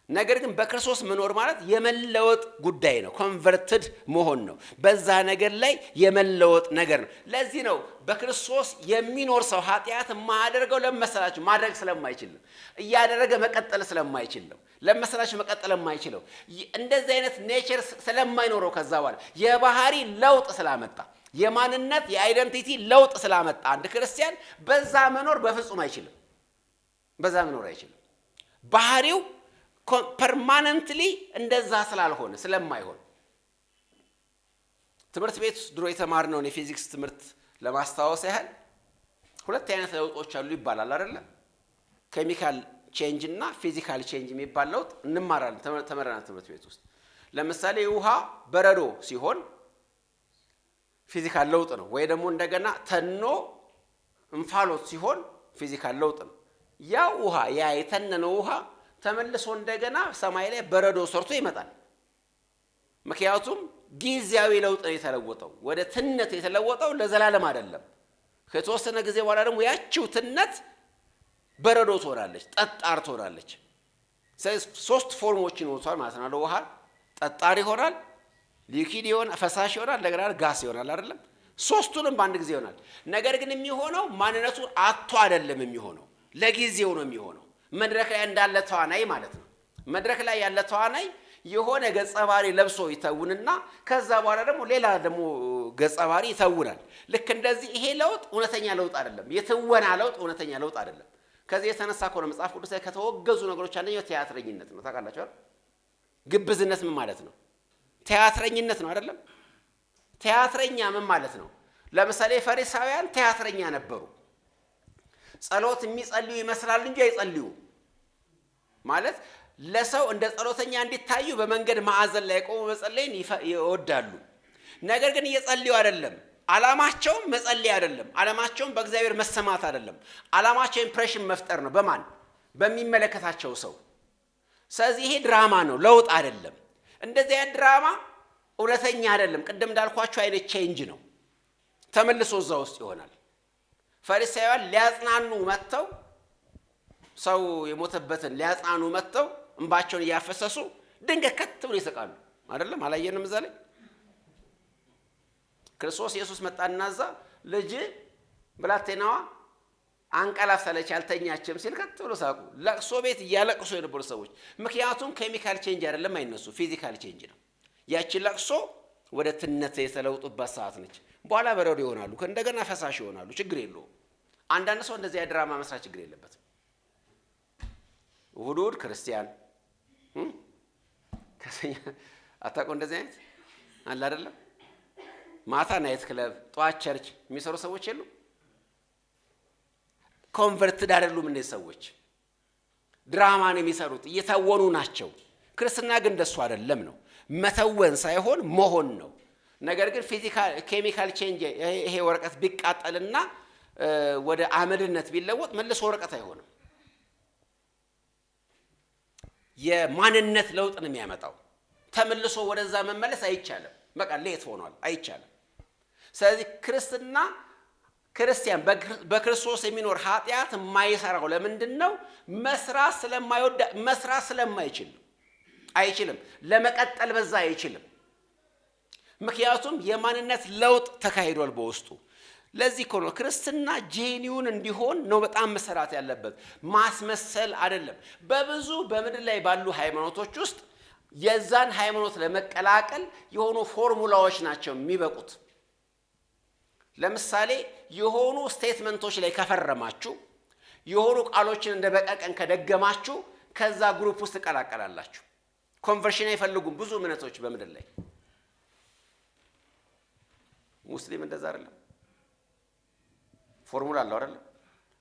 [SPEAKER 1] ነገር ግን በክርስቶስ መኖር ማለት የመለወጥ ጉዳይ ነው። ኮንቨርትድ መሆን ነው። በዛ ነገር ላይ የመለወጥ ነገር ነው። ለዚህ ነው በክርስቶስ የሚኖር ሰው ኃጢአት የማያደርገው ለመሰላችሁ ማድረግ ስለማይችል ነው። እያደረገ መቀጠል ስለማይችል ነው። ለመሰላችሁ መቀጠል የማይችለው እንደዚህ አይነት ኔቸር ስለማይኖረው ከዛ በኋላ የባህሪ ለውጥ ስላመጣ የማንነት የአይደንቲቲ ለውጥ ስላመጣ አንድ ክርስቲያን በዛ መኖር በፍጹም አይችልም። በዛ መኖር አይችልም። ባህሪው ፐርማነንትሊ እንደዛ ስላልሆነ ስለማይሆን ትምህርት ቤት ድሮ የተማርነውን የፊዚክስ ትምህርት ለማስታወስ ያህል 2 አይነት ለውጦች አሉ ይባላል አይደለ? ኬሚካል ቼንጅ እና ፊዚካል ቼንጅ የሚባል ለውጥ እንማራለን ተመረናል ትምህርት ቤት ውስጥ። ለምሳሌ ውሃ በረዶ ሲሆን ፊዚካል ለውጥ ነው። ወይ ደግሞ እንደገና ተኖ እንፋሎት ሲሆን ፊዚካል ለውጥ ነው። ያ ውሃ ያ የተነነው ውሃ ተመልሶ እንደገና ሰማይ ላይ በረዶ ሰርቶ ይመጣል። ምክንያቱም ጊዜያዊ ለውጥ ነው የተለወጠው። ወደ ትነት የተለወጠው ለዘላለም አይደለም። ከተወሰነ ጊዜ በኋላ ደግሞ ያቺው ትነት በረዶ ትሆናለች፣ ጠጣር ትሆናለች። ሶስት ፎርሞች ይኖሩታል ማለት ነው። ውሃ ጠጣር ይሆናል፣ ሊኪድ ይሆናል፣ ፈሳሽ ይሆናል፣ እንደገና ጋስ ይሆናል አይደለም? ሶስቱንም በአንድ ጊዜ ይሆናል። ነገር ግን የሚሆነው ማንነቱን አጥቶ አይደለም የሚሆነው፣ ለጊዜው ነው የሚሆነው። መድረክ ላይ እንዳለ ተዋናይ ማለት ነው። መድረክ ላይ ያለ ተዋናይ የሆነ ገጸ ባህሪ ለብሶ ይተውንና ከዛ በኋላ ደግሞ ሌላ ደግሞ ገጸ ባህሪ ይተውናል። ልክ እንደዚህ ይሄ ለውጥ እውነተኛ ለውጥ አይደለም። የትወና ለውጥ እውነተኛ ለውጥ አይደለም። ከዚህ የተነሳ ከሆነ መጽሐፍ ቅዱስ ላይ ከተወገዙ ነገሮች አንደኛው ቲያትረኝነት ነው። ታውቃላችሁ አይደል? ግብዝነት ምን ማለት ነው? ቲያትረኝነት ነው አይደለም? ቲያትረኛ ምን ማለት ነው? ለምሳሌ ፈሪሳውያን ቲያትረኛ ነበሩ። ጸሎት የሚጸልዩ ይመስላል እንጂ አይጸልዩ ማለት ለሰው እንደ ጸሎተኛ እንዲታዩ በመንገድ ማዕዘን ላይ ቆመው መጸለይን ይወዳሉ። ነገር ግን እየጸልዩ አይደለም። ዓላማቸውም መጸለይ አይደለም። ዓላማቸውም በእግዚአብሔር መሰማት አይደለም። ዓላማቸው ኢምፕሬሽን መፍጠር ነው። በማን? በሚመለከታቸው ሰው። ስለዚህ ይሄ ድራማ ነው፣ ለውጥ አይደለም። እንደዚህ አይነት ድራማ እውነተኛ አይደለም። ቅድም እንዳልኳቸው አይነት ቼንጅ ነው። ተመልሶ እዛ ውስጥ ይሆናል። ፈሪሳውያን ሊያጽናኑ መጥተው ሰው የሞተበትን ሊያጽናኑ መጥተው እንባቸውን እያፈሰሱ ድንገት ከት ብሎ ይስቃሉ አይደለም? አላየንም? እዛ ላይ ክርስቶስ ኢየሱስ መጣና እዛ ልጅ ብላቴናዋ አንቀላፍታለች አልተኛችም ሲል ከት ብሎ ሳቁ። ለቅሶ ቤት እያለቅሱ የነበሩ ሰዎች። ምክንያቱም ኬሚካል ቼንጅ አይደለም አይነሱ፣ ፊዚካል ቼንጅ ነው። ያችን ለቅሶ ወደ ትነት የተለውጡበት ሰዓት ነች። በኋላ በረዶ ይሆናሉ፣ እንደገና ፈሳሽ ይሆናሉ። ችግር የለውም። አንዳንድ ሰው እንደዚህ ድራማ መስራት ችግር የለበትም። እሑድ እሑድ ክርስቲያን አታውቁ? እንደዚህ አይነት አለ አይደለም? ማታ ናይት ክለብ፣ ጠዋት ቸርች የሚሰሩ ሰዎች የሉ? ኮንቨርትድ አይደሉም እነዚህ ሰዎች። ድራማ ነው የሚሰሩት፣ እየተወኑ ናቸው። ክርስትና ግን እንደሱ አይደለም ነው። መተወን ሳይሆን መሆን ነው። ነገር ግን ፊዚካል ኬሚካል ቼንጅ ይሄ ወረቀት ቢቃጠልና ወደ አመድነት ቢለወጥ መልሶ ወረቀት አይሆንም። የማንነት ለውጥ ነው የሚያመጣው። ተመልሶ ወደዛ መመለስ አይቻልም። በቃ ሌት ሆኗል፣ አይቻልም። ስለዚህ ክርስቲያን በክርስቶስ የሚኖር ኃጢአት የማይሰራው ለምንድን ነው? መስራት ስለማይወዳ፣ መስራት ስለማይችል አይችልም። ለመቀጠል በዛ አይችልም። ምክንያቱም የማንነት ለውጥ ተካሂዷል በውስጡ። ለዚህ እኮ ነው ክርስትና ጄኒውን እንዲሆን ነው በጣም መሰራት ያለበት፣ ማስመሰል አይደለም። በብዙ በምድር ላይ ባሉ ሃይማኖቶች ውስጥ የዛን ሃይማኖት ለመቀላቀል የሆኑ ፎርሙላዎች ናቸው የሚበቁት። ለምሳሌ የሆኑ ስቴትመንቶች ላይ ከፈረማችሁ፣ የሆኑ ቃሎችን እንደ በቀቀን ከደገማችሁ ከዛ ግሩፕ ውስጥ ትቀላቀላላችሁ። ኮንቨርሽን አይፈልጉም ብዙ እምነቶች በምድር ላይ። ሙስሊም እንደዛ አይደለም። ፎርሙላ አለው አይደል?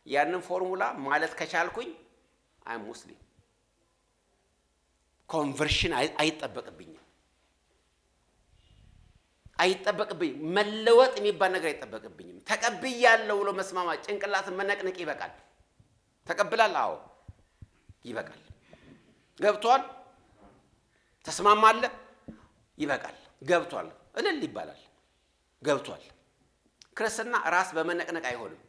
[SPEAKER 1] ያንን ፎርሙላ ማለት ከቻልኩኝ አይ ሙስሊም። ኮንቨርሽን አይጠበቅብኝም። መለወጥ የሚባል ነገር አይጠበቅብኝም። ተቀብያለሁ ብሎ መስማማት፣ ጭንቅላትን መነቅነቅ ይበቃል። ተቀብላል? አዎ ይበቃል። ገብቷል? ተስማማለህ? ይበቃል። ገብቷል? እልል ይባላል። ገብቷል? ክርስትና ራስ በመነቅነቅ አይሆንም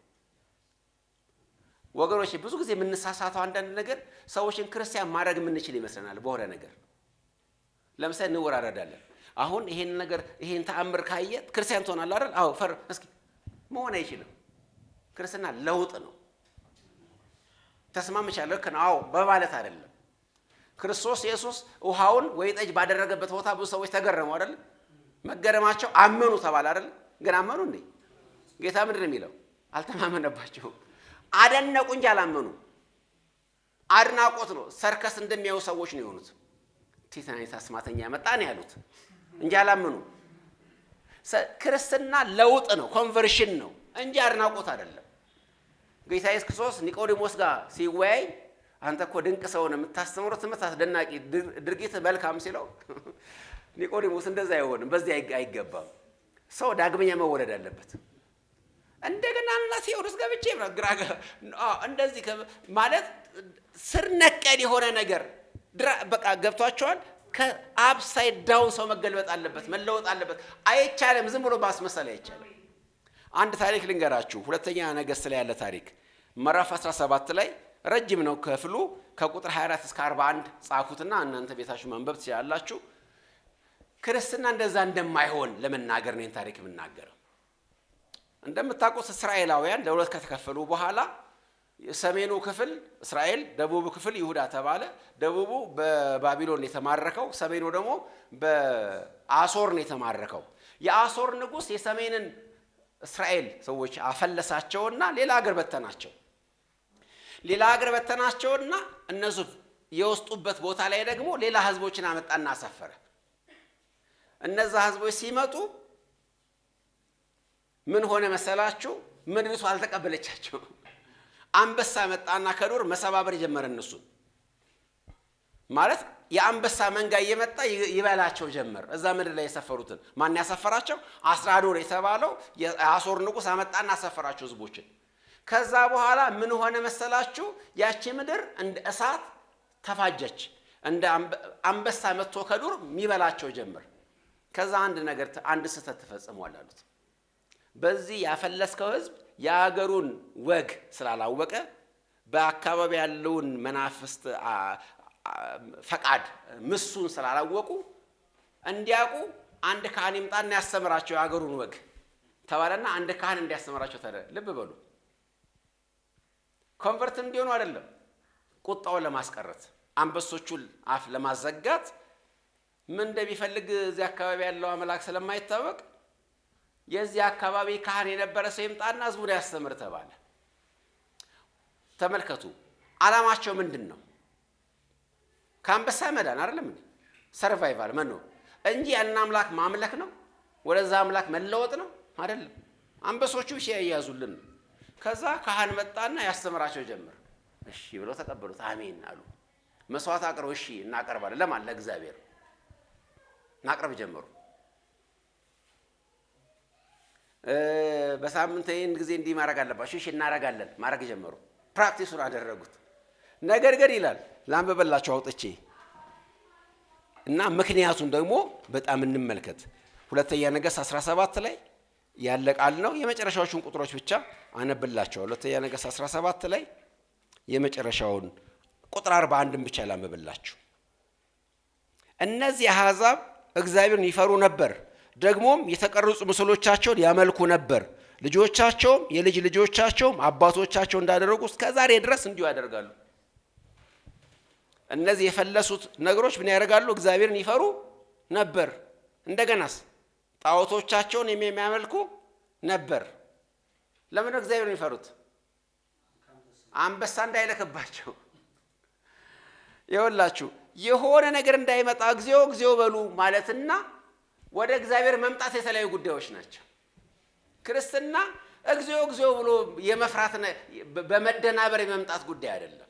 [SPEAKER 1] ወገኖች። ብዙ ጊዜ የምንሳሳተው አንዳንድ ነገር ሰዎችን ክርስቲያን ማድረግ የምንችል ይመስለናል። በሆነ ነገር ለምሳሌ እንወራረዳለን። አሁን ይሄን ተአምር ካየ ክርስቲያን ትሆናለህ አይደል? አዎ እስኪ መሆን አይችልም። ክርስትና ለውጥ ነው። ተስማምቻለሁ ከነ አዎ በማለት አይደለም። ክርስቶስ ኢየሱስ ውሃውን ወይ ጠጅ ባደረገበት ቦታ ብዙ ሰዎች ተገረሙ አይደል? መገረማቸው አመኑ ተባለ አይደል? ግን አመኑ እንዴ? ጌታ ምንድን ነው የሚለው? አልተማመነባቸውም። አደነቁ እንጂ አላመኑ። አድናቆት ነው። ሰርከስ እንደሚያዩ ሰዎች ነው የሆኑት። ቲታኒስ አስማተኛ መጣ ነው ያሉት እንጂ አላመኑ። ክርስትና ለውጥ ነው፣ ኮንቨርሽን ነው እንጂ አድናቆት አይደለም። ጌታ ኢየሱስ ክርስቶስ ኒቆዲሞስ ጋር ሲወያይ አንተ እኮ ድንቅ ሰው ነው፣ የምታስተምረው ትምህርት አስደናቂ፣ ድርጊት መልካም ሲለው ኒቆዲሞስ እንደዛ አይሆንም፣ በዚህ አይገባም። ሰው ዳግመኛ መወለድ አለበት። እንደገና እናቴ ወርስ ገብቼ ግራጋ እንደዚህ ማለት ስር ነቀል የሆነ ነገር በቃ ገብቷቸዋል። ከአፕሳይድ ዳውን ሰው መገልበጥ አለበት፣ መለወጥ አለበት። አይቻልም፣ ዝም ብሎ ማስመሰል አይቻልም። አንድ ታሪክ ልንገራችሁ። ሁለተኛ ነገሥት ላይ ያለ ታሪክ ምዕራፍ 17 ላይ ረጅም ነው ክፍሉ። ከቁጥር 24 እስከ 41 ጻፉትና እናንተ ቤታችሁ ማንበብ ትችላላችሁ። ክርስትና እንደዛ እንደማይሆን ለመናገር ነው ታሪክ የምናገረው። እንደምታውቁት እስራኤላውያን ለሁለት ከተከፈሉ በኋላ ሰሜኑ ክፍል እስራኤል፣ ደቡቡ ክፍል ይሁዳ ተባለ። ደቡቡ በባቢሎን የተማረከው፣ ሰሜኑ ደግሞ በአሶር ነው የተማረከው። የአሶር ንጉሥ የሰሜንን እስራኤል ሰዎች አፈለሳቸውና ሌላ ሀገር በተናቸውና እነሱ የወስጡበት ቦታ ላይ ደግሞ ሌላ ህዝቦችን አመጣና አሰፈረ። እነዛ ህዝቦች ሲመጡ ምን ሆነ መሰላችሁ? ምድሪቱ አልተቀበለቻቸው። አንበሳ መጣና ከዱር መሰባበር ጀመረ። እነሱ ማለት የአንበሳ መንጋ እየመጣ ይበላቸው ጀመር። እዛ ምድር ላይ የሰፈሩትን ማን ያሰፈራቸው? አስራዶር የተባለው የአሶር ንጉሥ አመጣና አሰፈራቸው ህዝቦችን። ከዛ በኋላ ምን ሆነ መሰላችሁ? ያቺ ምድር እንደ እሳት ተፋጀች። እንደ አንበሳ መጥቶ ከዱር የሚበላቸው ጀመር። ከዛ አንድ ስህተት ተፈጽሟል አሉት። በዚህ ያፈለስከው ህዝብ የአገሩን ወግ ስላላወቀ በአካባቢ ያለውን መናፍስት ፈቃድ ምሱን ስላላወቁ እንዲያውቁ አንድ ካህን ይምጣና ያስተምራቸው የአገሩን ወግ ተባለና አንድ ካህን እንዲያስተምራቸው ተደረገ። ልብ በሉ፣ ኮንቨርት እንዲሆኑ አይደለም፣ ቁጣውን ለማስቀረት አንበሶቹን አፍ ለማዘጋት ምን እንደሚፈልግ እዚህ አካባቢ ያለው አምላክ ስለማይታወቅ የዚህ አካባቢ ካህን የነበረ ሰው ይምጣና ህዝቡን ያስተምር ተባለ። ተመልከቱ፣ ዓላማቸው ምንድን ነው? ከአንበሳ መዳን አይደለም እንዴ? ሰርቫይቫል መኖር እንጂ ያን አምላክ ማምለክ ነው? ወደዛ አምላክ መለወጥ ነው አይደለም። አንበሶቹ ሲያያዙልን። ከዛ ካህን መጣና ያስተምራቸው ጀመር። እሺ ብለው ተቀበሉት። አሜን አሉ። መስዋዕት አቅርቡ። እሺ እናቀርባለን። ለማን? ለእግዚአብሔር እናቀርብ ጀመሩ። በሳምንት ይህን ጊዜ እንዲህ ማድረግ አለባቸው። እሺ እናደርጋለን። ማድረግ ጀመሩ። ፕራክቲሱን አደረጉት። ነገር ግን ይላል ላንብበላችሁ አውጥቼ እና ምክንያቱም ደግሞ በጣም እንመልከት። ሁለተኛ ነገሥት 17 ላይ ያለ ቃል ነው። የመጨረሻዎቹን ቁጥሮች ብቻ አነብላችኋለሁ። ሁለተኛ ነገሥት 17 ላይ የመጨረሻውን ቁጥር 41ን ብቻ ላንብበላችሁ። እነዚህ አሕዛብ እግዚአብሔርን ይፈሩ ነበር፣ ደግሞም የተቀረጹ ምስሎቻቸውን ያመልኩ ነበር። ልጆቻቸውም የልጅ ልጆቻቸውም አባቶቻቸው እንዳደረጉ እስከ ዛሬ ድረስ እንዲሁ ያደርጋሉ። እነዚህ የፈለሱት ነገሮች ምን ያደርጋሉ? እግዚአብሔርን ይፈሩ ነበር። እንደገናስ ጣዖቶቻቸውን የሚያመልኩ ነበር። ለምን እግዚአብሔርን ይፈሩት? አንበሳ እንዳይለከባቸው። ይኸውላችሁ የሆነ ነገር እንዳይመጣ እግዚኦ እግዚኦ በሉ ማለትና ወደ እግዚአብሔር መምጣት የተለያዩ ጉዳዮች ናቸው። ክርስትና እግዚኦ እግዚኦ ብሎ የመፍራት በመደናበር የመምጣት ጉዳይ አይደለም።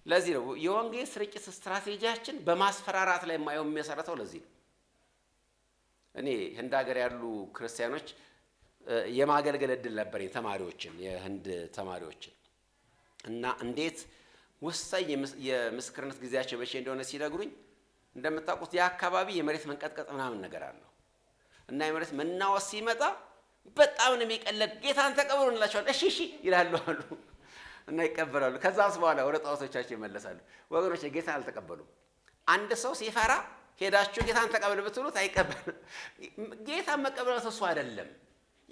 [SPEAKER 1] ለዚህ ነው የወንጌል ስርጭት ስትራቴጂያችን በማስፈራራት ላይ የማየው የሚመሰረተው። ለዚህ ነው እኔ ህንድ ሀገር ያሉ ክርስቲያኖች የማገልገል እድል ነበረኝ፣ ተማሪዎችን፣ የህንድ ተማሪዎችን እና እንዴት ወሳኝ የምስክርነት ጊዜያቸው መቼ እንደሆነ ሲነግሩኝ እንደምታውቁት የአካባቢ የመሬት መንቀጥቀጥ ምናምን ነገር አለው እና የመሬት መናወስ ሲመጣ በጣም ነው የሚቀለድ። ጌታን ተቀበሉ እንላቸዋለን። እሺ እሺ ይላሉ አሉ እና ይቀበላሉ። ከዛስ በኋላ ወደ ጣዖቶቻቸው ይመለሳሉ። ወገኖች ጌታ አልተቀበሉም። አንድ ሰው ሲፈራ ሄዳችሁ ጌታን ተቀበሉ ብትሉት አይቀበልም። ጌታን መቀበል እሱ አይደለም፣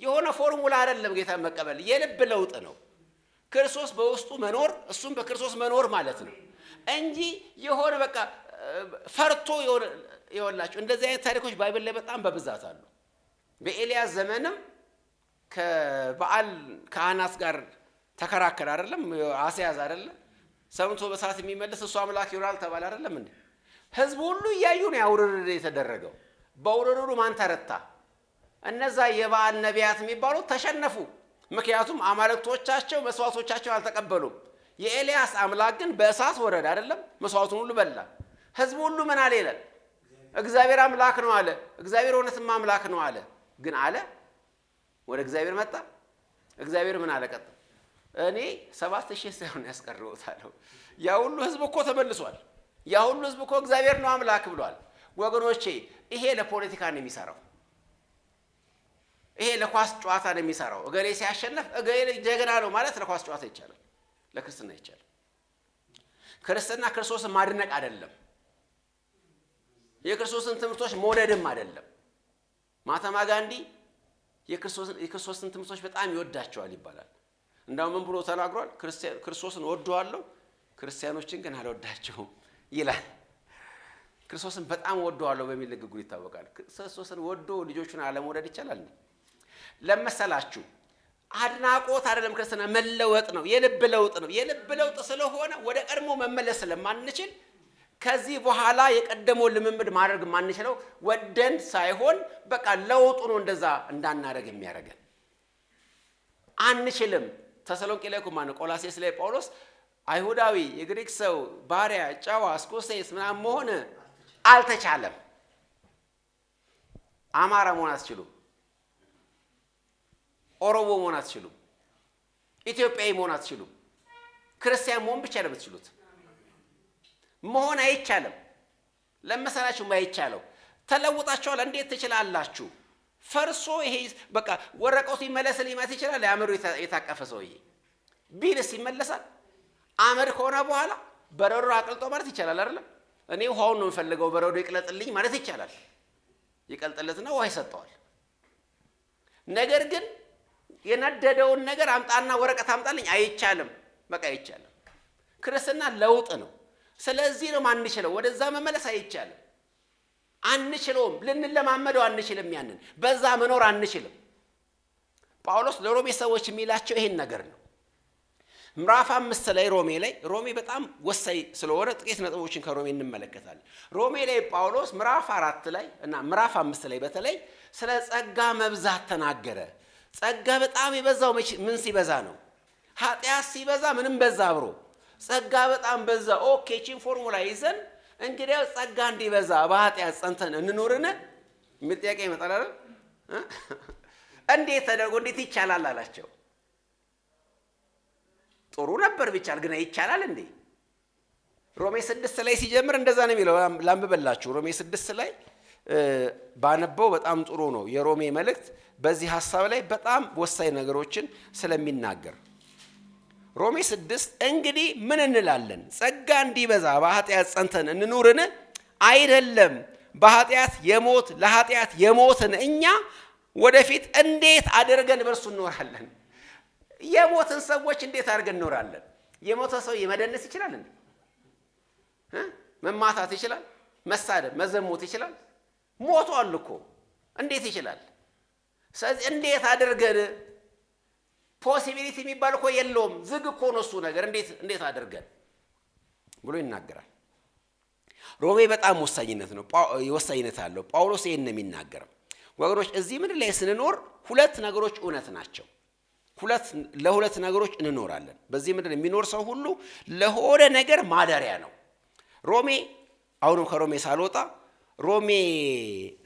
[SPEAKER 1] የሆነ ፎርሙላ አይደለም። ጌታን መቀበል የልብ ለውጥ ነው። ክርስቶስ በውስጡ መኖር፣ እሱም በክርስቶስ መኖር ማለት ነው እንጂ የሆነ በቃ ፈርቶ ይወላችሁ። እንደዚህ አይነት ታሪኮች ባይብል ላይ በጣም በብዛት አሉ። በኤልያስ ዘመንም ከበዓል ካህናት ጋር ተከራከረ አይደለም? አስያዝ አይደለም? ሰምቶ በሰዓት የሚመለስ እሱ አምላክ ይሆናል ተባለ አይደለም እንዴ? ህዝቡ ሁሉ እያዩ ነው ያውርድ የተደረገው። በውርርዱ ማን ተረታ? እነዛ የበዓል ነቢያት የሚባሉት ተሸነፉ። ምክንያቱም አማልክቶቻቸው መስዋዕቶቻቸው አልተቀበሉም። የኤልያስ አምላክ ግን በእሳት ወረደ አይደለም? መስዋዕቱን ሁሉ በላ። ህዝቡ ሁሉ ምን አለ ይላል? እግዚአብሔር አምላክ ነው አለ። እግዚአብሔር እውነትም አምላክ ነው አለ። ግን አለ ወደ እግዚአብሔር መጣ። እግዚአብሔር ምን አለ? ቀጥ እኔ 7000 ሳይሆን ያስቀረውታለሁ። ያ ሁሉ ህዝብ እኮ ተመልሷል። ያ ሁሉ ህዝብ እኮ እግዚአብሔር ነው አምላክ ብሏል። ወገኖቼ ይሄ ለፖለቲካ ነው የሚሰራው። ይሄ ለኳስ ጨዋታ ነው የሚሰራው። እገሌ ሲያሸንፍ እገሌ ጀግና ነው ማለት ለኳስ ጨዋታ ይቻላል፣ ለክርስትና ይቻላል። ክርስትና ክርስቶስን ማድነቅ አይደለም። የክርስቶስን ትምህርቶች መውደድም አይደለም። ማህተማ ጋንዲ የክርስቶስን ትምህርቶች በጣም ይወዳቸዋል ይባላል። እንዳውም ምን ብሎ ተናግሯል? ክርስቶስን ወደዋለሁ፣ ክርስቲያኖችን ግን አልወዳቸውም ይላል። ክርስቶስን በጣም ወደዋለሁ በሚል ንግግሩ ይታወቃል። ክርስቶስን ወዶ ልጆቹን አለመውደድ ይቻላል እንዴ? ለመሰላችሁ አድናቆት አይደለም ክርስትና፣ መለወጥ ነው። የልብ ለውጥ ነው። የልብ ለውጥ ስለሆነ ወደ ቀድሞ መመለስ ስለማንችል ከዚህ በኋላ የቀደመው ልምምድ ማድረግ ማንችለው ወደን ሳይሆን በቃ ለውጡ ነው እንደዛ እንዳናረግ የሚያረጋን። አንችልም። ተሰሎንቄ ላይ ማነው ቆላሴስ ላይ ጳውሎስ አይሁዳዊ፣ የግሪክ ሰው፣ ባሪያ፣ ጨዋ፣ ስኮሴስ ምናምን መሆን አልተቻለም። አማራ መሆን አትችሉም። ኦሮሞ መሆን አትችሉም። ኢትዮጵያዊ መሆን አትችሉም። ክርስቲያን መሆን ብቻ ነው የምትችሉት። መሆን አይቻልም። ለመሰላችሁ ማይቻለው ተለውጣችኋል። እንዴት ትችላላችሁ? ፈርሶ ይሄ በቃ ወረቀቱ ይመለስልኝ ማለት ይችላል። ያምሩ የታቀፈ ሰውዬ ቢልስ ይመለሳል? አመድ ከሆነ በኋላ በረዶ አቅልጦ ማለት ይቻላል አይደል? እኔ ውሃውን ነው የምፈልገው በረዶ ይቅለጥልኝ ማለት ይቻላል። ይቀልጥለትና ውሃ ይሰጠዋል። ነገር ግን የነደደውን ነገር አምጣና ወረቀት አምጣልኝ አይቻልም። በቃ አይቻልም። ክርስትና ለውጥ ነው። ስለዚህ ነው ማንችለው። ወደዛ መመለስ አይቻልም። አንችለውም። ልንለማመደው አንችልም። ያንን በዛ መኖር አንችልም። ጳውሎስ ለሮሜ ሰዎች የሚላቸው ይሄን ነገር ነው። ምዕራፍ 5 ላይ ሮሜ በጣም ወሳኝ ስለሆነ ጥቂት ነጥቦችን ከሮሜ እንመለከታለን። ሮሜ ላይ ጳውሎስ ምዕራፍ 4 ላይ እና ምዕራፍ 5 ላይ በተለይ ስለ ጸጋ መብዛት ተናገረ። ጸጋ በጣም የበዛው ምን ሲበዛ ነው? ኃጢአት ሲበዛ ምንም በዛ አብሮ ጸጋ በጣም በዛ። ኦኬ ቺን ፎርሙላ ይዘን እንግዲያው ጸጋ እንዲበዛ በኃጢአት ጸንተን እንኖርን የሚል ጥያቄ ይመጣል አይደል? እንዴት ተደርጎ እንዴት ይቻላል አላቸው። ጥሩ ነበር ቢቻል ግን ይቻላል እንዴ? ሮሜ 6 ላይ ሲጀምር እንደዛ ነው የሚለው። ላንብበላችሁ። ሮሜ 6 ላይ ባነበው በጣም ጥሩ ነው። የሮሜ መልእክት በዚህ ሐሳብ ላይ በጣም ወሳኝ ነገሮችን ስለሚናገር ሮሜ 6 እንግዲህ ምን እንላለን? ጸጋ እንዲበዛ በኃጢአት ጸንተን እንኑርን? አይደለም። በኃጢአት ለኃጢአት የሞትን እኛ ወደፊት እንዴት አድርገን በርሱ እንኖራለን? የሞትን ሰዎች እንዴት አድርገን እንኖራለን? የሞተ ሰው መደነስ ይችላል እንዴ? መማታት ይችላል? መሳደብ፣ መዘሞት ይችላል? ሞቷል እኮ እንዴት ይችላል? ስለዚህ እንዴት አድርገን ፖሲቢሊቲ የሚባል እኮ የለውም። ዝግ እኮ ነው እሱ ነገር። እንዴት አድርገን ብሎ ይናገራል። ሮሜ በጣም ወሳኝነት አለው። ጳውሎስ ይሄን ነው የሚናገረው። ወገኖች እዚህ ምድር ላይ ስንኖር ሁለት ነገሮች እውነት ናቸው። ለሁለት ነገሮች እንኖራለን። በዚህ ምድር የሚኖር ሰው ሁሉ ለሆነ ነገር ማደሪያ ነው። አሁንም ከሮሜ ሳልወጣ ሮሜ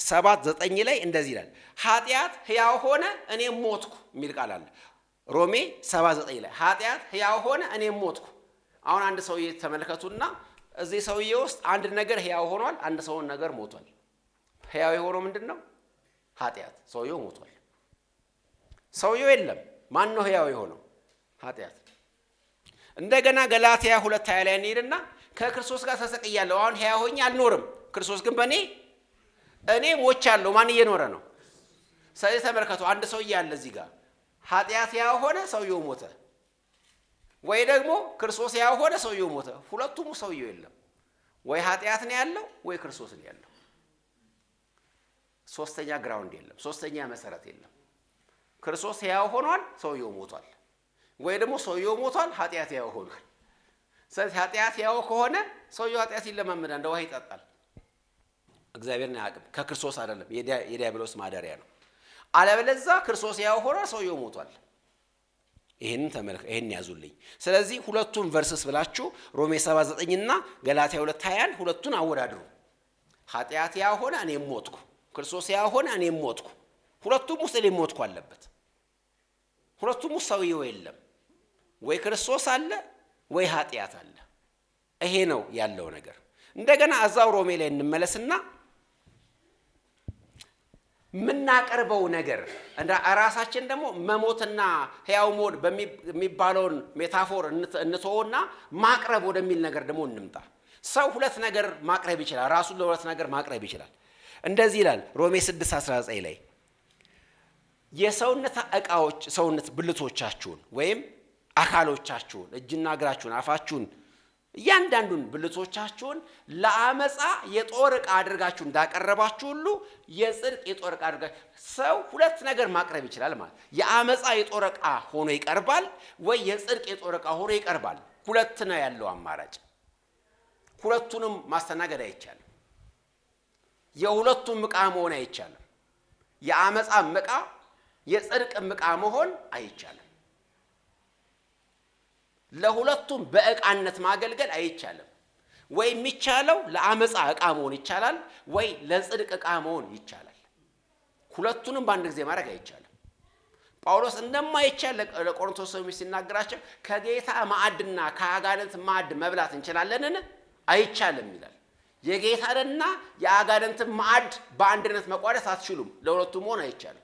[SPEAKER 1] 7:9 ላይ እንደዚህ ይላል፣ ኃጢአት ሕያው ሆነ እኔም ሞትኩ የሚል ቃል አለ። ሮሜ 7:9 ላይ ኃጢአት ሕያው ሆነ እኔም ሞትኩ። አሁን አንድ ሰውዬ ተመልከቱና እዚህ ሰውዬ ውስጥ አንድ ነገር ሕያው ሆኗል፣ አንድ ሰውን ነገር ሞቷል። ሕያው የሆነው ምንድነው? ኃጢአት። ሰውዬው ሞቷል። ሰውዬው የለም። ማን ነው ሕያው የሆነው? ኃጢአት። እንደገና ገላትያ 2:20 ላይ እንሄድና ከክርስቶስ ጋር ተሰቅያለሁ፣ አሁን ሕያው ሆኜ አልኖርም፣ ክርስቶስ ግን በእኔ ሞቻለሁ። ማን እየኖረ ነው? ስለዚህ ተመልከቱ፣ አንድ ሰውዬ አለ እዚህ ጋር ኃጢአት ሕያው ሆነ፣ ሰውዬው ሞተ። ወይ ደግሞ ክርስቶስ ሕያው ሆነ፣ ሰውዬው ሞተ። ሁለቱም ሰውዬው የለም። ወይ ኃጢአት ነው ያለው ወይ ክርስቶስ ነው ያለው። ሶስተኛ ግራውንድ የለም። ሶስተኛ መሰረት የለም። ክርስቶስ ሕያው ሆኗል፣ ሰውዬው ሞቷል። ወይ ደግሞ ሰውዬው ሞቷል፣ ኃጢአት ሕያው ሆኗል። ስለዚህ ኃጢአት ሕያው ከሆነ ሰውዬው ኃጢአት ይለማመዳል፣ እንደ ውሃ ይጠጣል። እግዚአብሔርን አያውቅም። ከክርስቶስ አይደለም፣ የዲያብሎስ ማደሪያ ነው። አለበለዚያ ክርስቶስ ሕያው ሆኗል፣ ሰውዬው ሞቷል። ይሄን ያዙልኝ። ስለዚህ ሁለቱን ቨርስስ ብላችሁ ሮሜ 7:9 እና ገላትያ 2:20 ሁለቱን አወዳድሩ። ኃጢአት ያሆነ እኔም ሞትኩ፣ ክርስቶስ ያሆነ እኔም ሞትኩ። ሁለቱም ውስጥ እኔም ሞትኩ አለበት። ሁለቱም ውስጥ ሰውየው የለም። ወይ ክርስቶስ አለ ወይ ኃጢአት አለ። ይሄ ነው ያለው ነገር። እንደገና እዛው ሮሜ ላይ እንመለስና ምናቀርበው ነገር ራሳችን ደግሞ መሞትና ሕያው መሆን በሚባለውን ሜታፎር እንተውና ማቅረብ ወደሚል ነገር ደግሞ እንምጣ። ሰው ሁለት ነገር ማቅረብ ይችላል። ራሱን ለሁለት ነገር ማቅረብ ይችላል። እንደዚህ ይላል ሮሜ 6:19 ላይ የሰውነት ዕቃዎች ሰውነት ብልቶቻችሁን ወይም አካሎቻችሁን እጅና እግራችሁን አፋችሁን እያንዳንዱን ብልቶቻችሁን ለአመፃ የጦር ዕቃ አድርጋችሁ እንዳቀረባችሁ ሁሉ የጽድቅ የጦር ዕቃ አድርጋችሁ። ሰው ሁለት ነገር ማቅረብ ይችላል ማለት የአመፃ የጦር ዕቃ ሆኖ ይቀርባል ወይ የጽድቅ የጦር ዕቃ ሆኖ ይቀርባል። ሁለት ነው ያለው አማራጭ። ሁለቱንም ማስተናገድ አይቻልም። የሁለቱም ዕቃ መሆን አይቻልም። የአመፃም ዕቃ የጽድቅም ዕቃ መሆን አይቻልም። ለሁለቱም በዕቃነት ማገልገል አይቻልም። ወይ የሚቻለው ለአመፃ ዕቃ መሆን ይቻላል፣ ወይ ለጽድቅ ዕቃ መሆን ይቻላል። ሁለቱንም በአንድ ጊዜ ማድረግ አይቻልም። ጳውሎስ እንደማይቻል ለቆሮንቶስ ሰዎች ሲናገራቸው ከጌታ ማዕድና ከአጋንንት ማዕድ መብላት እንችላለንን? አይቻልም ይላል። የጌታንና የአጋንንትን ማዕድ በአንድነት መቋደስ አትችሉም። ለሁለቱም መሆን አይቻልም።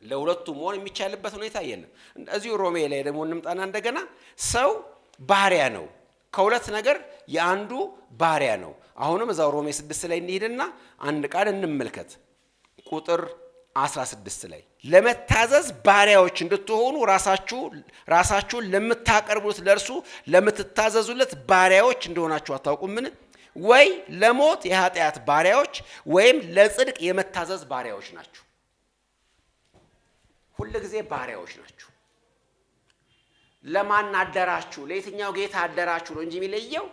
[SPEAKER 1] ለሁለቱም መሆን የሚቻልበት ሁኔታ የለም። እዚሁ ሮሜ ላይ ደግሞ እንምጣና እንደገና ሰው ባሪያ ነው። ከሁለት ነገር የአንዱ ባሪያ ነው። አሁንም እዛው ሮሜ 6 ላይ እንሄድና አንድ ቃል እንመልከት። ቁጥር 16 ላይ ለመታዘዝ ባሪያዎች እንድትሆኑ ራሳችሁን ለምታቀርቡት ለእርሱ ለምትታዘዙለት ባሪያዎች እንደሆናችሁ አታውቁምን? ወይ ለሞት የኃጢአት ባሪያዎች ወይም ለጽድቅ የመታዘዝ ባሪያዎች ናችሁ። ሁሉ ጊዜ ባሪያዎች ናችሁ። ለማን አደራችሁ? ለየትኛው ጌታ አደራችሁ ነው እንጂ የሚለየው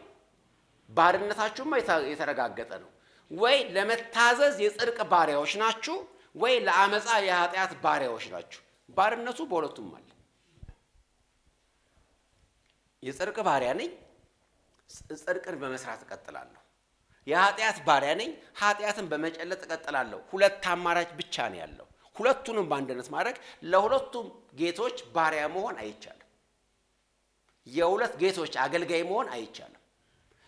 [SPEAKER 1] ባርነታችሁማ የተረጋገጠ ነው። ወይ ለመታዘዝ የጽድቅ ባሪያዎች ናችሁ፣ ወይ ለአመፃ የኃጢአት ባሪያዎች ናችሁ። ባርነቱ በሁለቱም አለ። የጽድቅ ባሪያ ነኝ፣ ጽድቅን በመስራት እቀጥላለሁ። የኃጢአት ባሪያ ነኝ፣ ኃጢአትን በመጨለጥ እቀጥላለሁ። ሁለት አማራጭ ብቻ ነው ያለው። ሁለቱንም በአንድነት ማድረግ ለሁለቱም ጌቶች ባሪያ መሆን አይቻልም። የሁለት ጌቶች አገልጋይ መሆን አይቻልም።